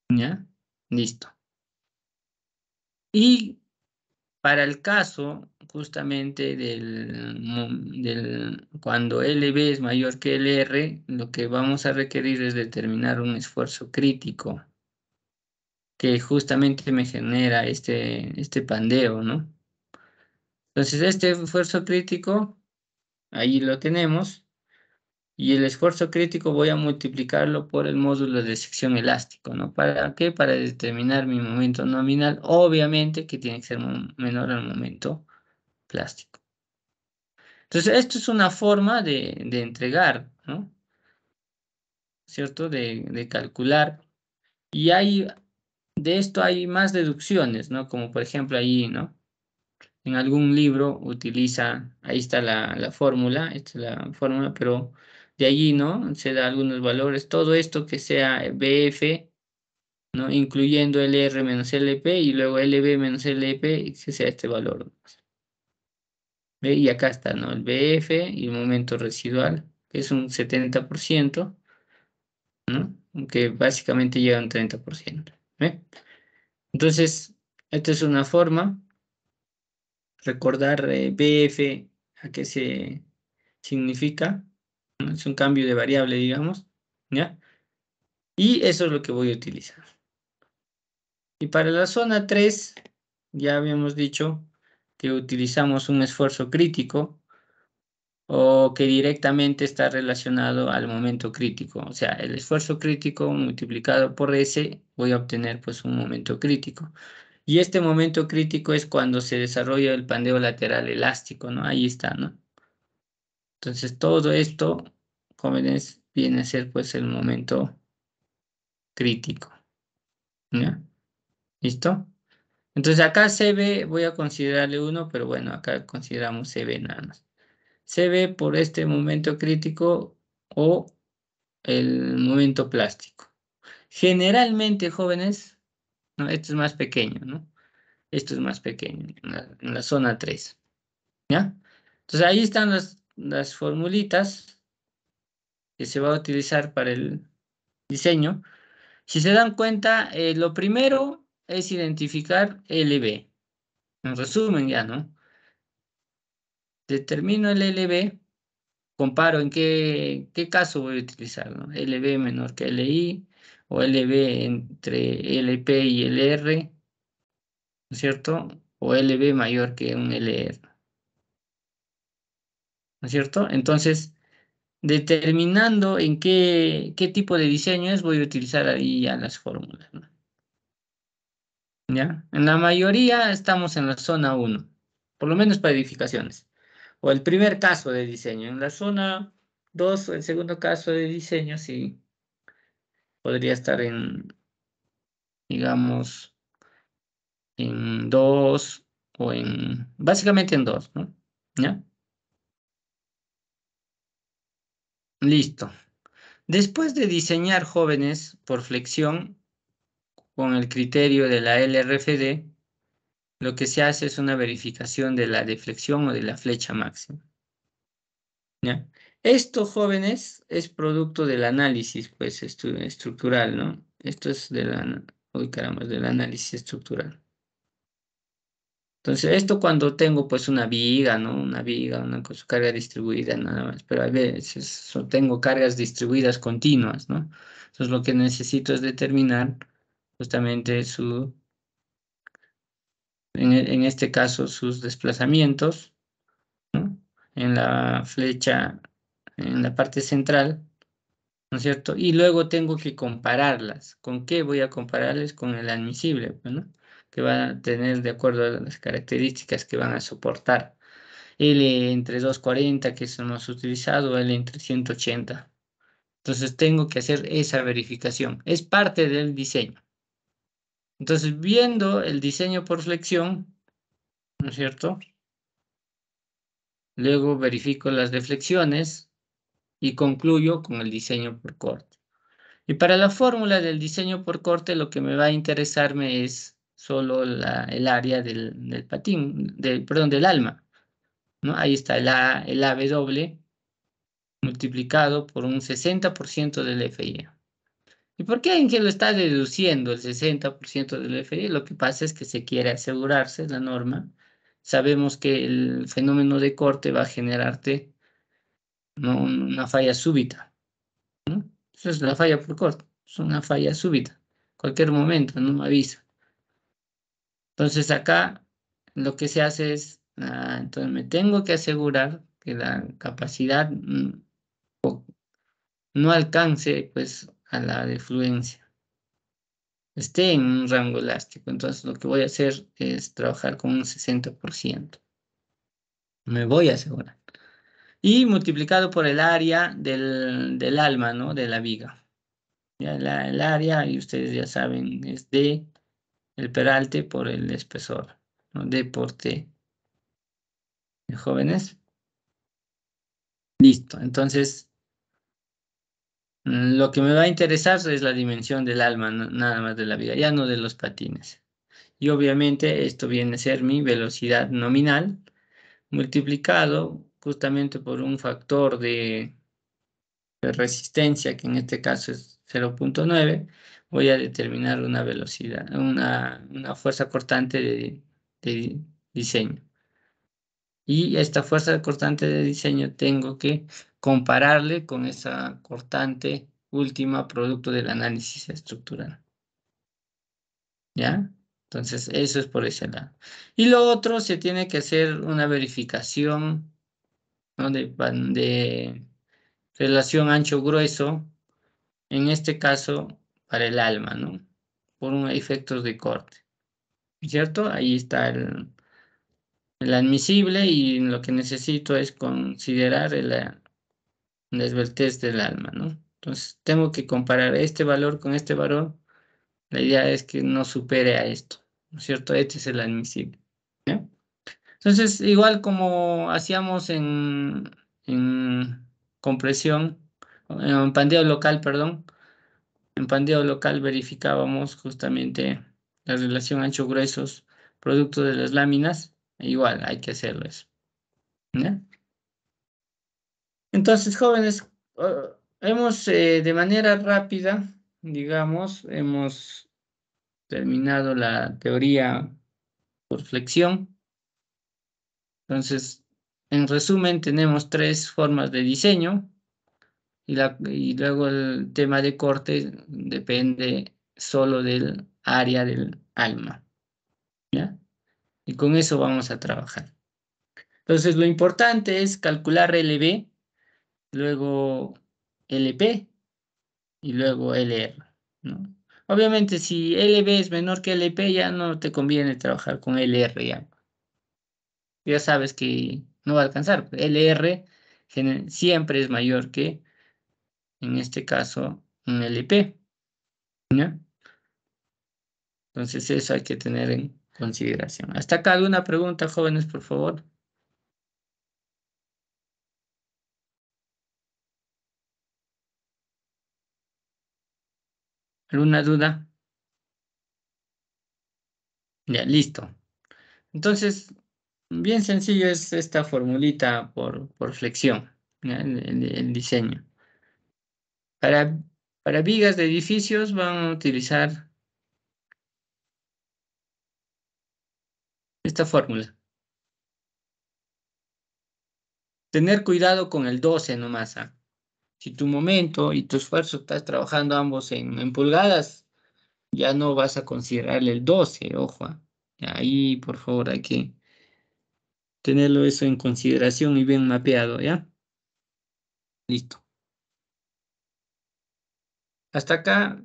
¿Ya? Listo. Y para el caso justamente cuando LB es mayor que LR, lo que vamos a requerir es determinar un esfuerzo crítico que justamente me genera este pandeo, ¿no? Entonces, este esfuerzo crítico, ahí lo tenemos, y el esfuerzo crítico voy a multiplicarlo por el módulo de sección elástico, ¿no? ¿Para qué? Para determinar mi momento nominal, obviamente que tiene que ser menor al momento plástico. Entonces, esto es una forma de entregar, ¿no? ¿Cierto? De calcular. Y de esto hay más deducciones, ¿no? Como por ejemplo ahí, ¿no? En algún libro utiliza, ahí está la fórmula, esta es la fórmula, pero de allí, ¿no? Se da algunos valores, todo esto que sea BF, ¿no? Incluyendo LR menos LP y luego LB menos LP, que sea este valor. ¿Ve? Y acá está, ¿no? El BF y el momento residual, que es un 70%, ¿no? Que básicamente llega a un 30%. ¿Ve? Entonces, esta es una forma, recordar BF a qué se significa, ¿no? Es un cambio de variable, digamos, ¿ya? Y eso es lo que voy a utilizar. Y para la zona 3, ya habíamos dicho que utilizamos un esfuerzo crítico o que directamente está relacionado al momento crítico. O sea, el esfuerzo crítico multiplicado por S, voy a obtener pues un momento crítico. Y este momento crítico es cuando se desarrolla el pandeo lateral elástico, ¿no? Ahí está, ¿no? Entonces todo esto, jóvenes, viene a ser pues el momento crítico, ¿ya? ¿Listo? Entonces acá CB voy a considerarle 1, pero bueno, acá consideramos CB nada más. CB por este momento crítico o el momento plástico. Generalmente, jóvenes, ¿no? Esto es más pequeño, ¿no? Esto es más pequeño, en la zona 3, ¿ya? Entonces ahí están las formulitas que se va a utilizar para el diseño. Si se dan cuenta, lo primero es identificar LB. En resumen, ya, ¿no? Determino el LB, comparo en qué caso voy a utilizar, ¿no? LB menor que LI o LB entre LP y LR, ¿no es cierto? O LB mayor que un LR. ¿no es cierto? Entonces, determinando en qué tipo de diseño es, voy a utilizar ahí ya las fórmulas, ¿no? ¿Ya? En la mayoría estamos en la zona uno, por lo menos para edificaciones. O el primer caso de diseño. En la zona 2 o el segundo caso de diseño, sí, podría estar digamos, en 2 o básicamente en 2, ¿no? ¿Ya? Listo. Después de diseñar jóvenes por flexión con el criterio de la LRFD, lo que se hace es una verificación de la deflexión o de la flecha máxima. ¿Ya? Esto, jóvenes, es producto del análisis pues, estructural, ¿no? Esto es uy, caramba, del análisis estructural. Entonces, esto cuando tengo pues una viga, ¿no? Una viga, una con su carga distribuida nada más, pero a veces tengo cargas distribuidas continuas, ¿no? Entonces, lo que necesito es determinar justamente en este caso, sus desplazamientos, ¿no? En la flecha, en la parte central, ¿no es cierto? Y luego tengo que compararlas. ¿Con qué voy a compararles? Con el admisible, pues, ¿no? Que van a tener de acuerdo a las características que van a soportar. L entre 240 que hemos utilizado, L entre 180. Entonces tengo que hacer esa verificación. Es parte del diseño. Entonces, viendo el diseño por flexión, ¿no es cierto? Luego verifico las deflexiones y concluyo con el diseño por corte. Y para la fórmula del diseño por corte, lo que me va a interesarme es solo el área del patín, perdón, del alma, ¿no? Ahí está el AW multiplicado por un 60% del FI. ¿Y por qué en que lo está deduciendo el 60% del FI? Lo que pasa es que se quiere asegurarse la norma. Sabemos que el fenómeno de corte va a generarte, ¿no? Una falla súbita, ¿no? Eso es la falla por corte, es una falla súbita. Cualquier momento, no me avisa. Entonces acá lo que se hace es, entonces me tengo que asegurar que la capacidad no alcance pues a la defluencia, esté en un rango elástico. Entonces lo que voy a hacer es trabajar con un 60%. Me voy a asegurar. Y multiplicado por el área del alma, ¿no? De la viga. Ya el área, y ustedes ya saben, es D, el peralte por el espesor, ¿no? D por T. Jóvenes. Listo. Entonces, lo que me va a interesar es la dimensión del alma, nada más de la viga, ya no de los patines. Y obviamente esto viene a ser mi velocidad nominal multiplicado justamente por un factor de resistencia, que en este caso es 0,9, voy a determinar una velocidad, una fuerza cortante de diseño. Y esta fuerza cortante de diseño tengo que compararle con esa cortante última producto del análisis estructural. ¿Ya? Entonces, eso es por ese lado. Y lo otro, se tiene que hacer una verificación, ¿no? de relación ancho-grueso, en este caso para el alma, ¿no? Por un efectos de corte, ¿cierto? Ahí está el admisible y lo que necesito es considerar la esbeltez del alma, ¿no? Entonces, tengo que comparar este valor con este valor. La idea es que no supere a esto, ¿no es cierto? Este es el admisible, ¿ya? Entonces, igual como hacíamos en compresión, en pandeo local, perdón, en pandeo local verificábamos justamente la relación ancho-gruesos producto de las láminas. Igual hay que hacerlo eso, ¿ya? Entonces, jóvenes, hemos de manera rápida, digamos, hemos terminado la teoría por flexión. Entonces, en resumen, tenemos tres formas de diseño y luego el tema de corte depende solo del área del alma, ¿ya? Y con eso vamos a trabajar. Entonces, lo importante es calcular LB, luego LP y luego LR, ¿no? Obviamente, si LB es menor que LP, ya no te conviene trabajar con LR, ya. Ya sabes que no va a alcanzar. LR siempre es mayor que, en este caso, un LP, ¿ya? Entonces, eso hay que tener en consideración. ¿Hasta acá alguna pregunta, jóvenes, por favor? ¿Alguna duda? Ya, listo. Entonces, bien sencillo es esta formulita por flexión, ¿ya? El diseño. Para, para vigas de edificios van a utilizar esta fórmula. Tener cuidado con el 12 nomás, ¿ah? Si tu momento y tu esfuerzo estás trabajando ambos en pulgadas, ya no vas a considerar el 12, ojo, ¿ah? Ahí, por favor, hay que tenerlo eso en consideración y bien mapeado, ¿ya? Listo. Hasta acá,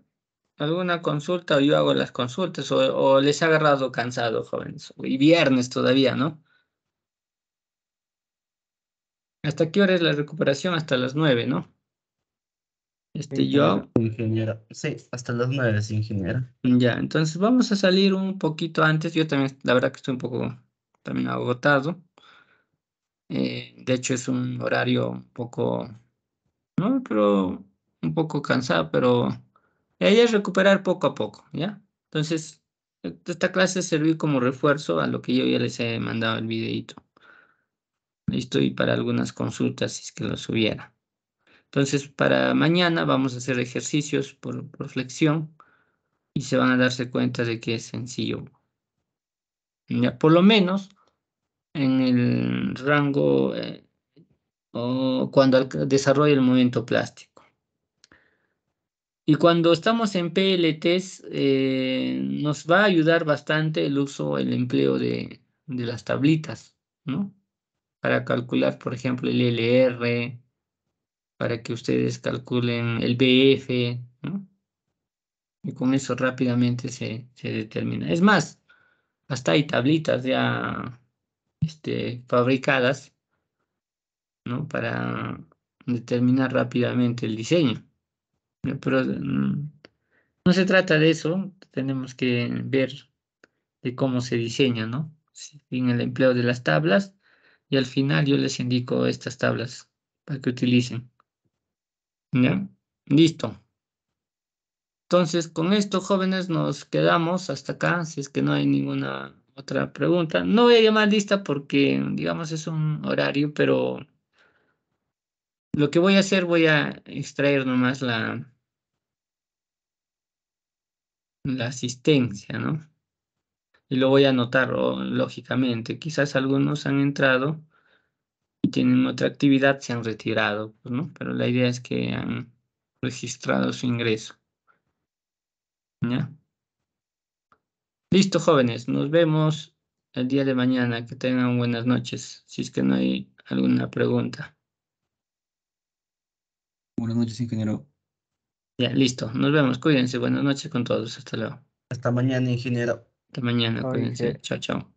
¿alguna consulta o yo hago las consultas o les ha agarrado cansado, jóvenes? Y viernes todavía, ¿no? ¿Hasta qué hora es la recuperación? Hasta las 9, ¿no? Sí, ingeniero. Yo, Ingeniero. Sí, hasta las 9, sí, ingeniero. ya, entonces vamos a salir un poquito antes. Yo también, la verdad que estoy un poco también agotado. De hecho, es un horario un poco, ¿no? Pero un poco cansado, pero la idea es recuperar poco a poco, ¿ya? Entonces, esta clase servir como refuerzo a lo que yo ya les he mandado el videito. Listo, y para algunas consultas si es que los hubiera. Entonces, para mañana vamos a hacer ejercicios por flexión y se van a darse cuenta de que es sencillo. Ya, por lo menos en el rango o cuando desarrolla el movimiento plástico. Y cuando estamos en PLTs, nos va a ayudar bastante el uso, el empleo de las tablitas, ¿no? Para calcular, por ejemplo, el LR, para que ustedes calculen el BF, ¿no? Y con eso rápidamente se determina. Es más, hasta hay tablitas ya fabricadas, ¿no? Para determinar rápidamente el diseño. Pero no se trata de eso, tenemos que ver de cómo se diseña, ¿no? En el empleo de las tablas y al final yo les indico estas tablas para que utilicen, ¿ya? Listo. Entonces, con esto, jóvenes, nos quedamos hasta acá, si es que no hay ninguna otra pregunta. No voy a llamar lista porque, digamos, es un horario, pero lo que voy a hacer, voy a extraer nomás la asistencia, ¿no? Y lo voy a anotar, lógicamente. Quizás algunos han entrado y tienen otra actividad, se han retirado, pues, ¿no? Pero la idea es que han registrado su ingreso, ¿ya? Listo, jóvenes, nos vemos el día de mañana. Que tengan buenas noches, si es que no hay alguna pregunta. Buenas noches, ingeniero. Ya, listo, nos vemos. Cuídense, buenas noches con todos. Hasta luego. Hasta mañana, ingeniero. Hasta mañana, Ay, cuídense. Chao, chao.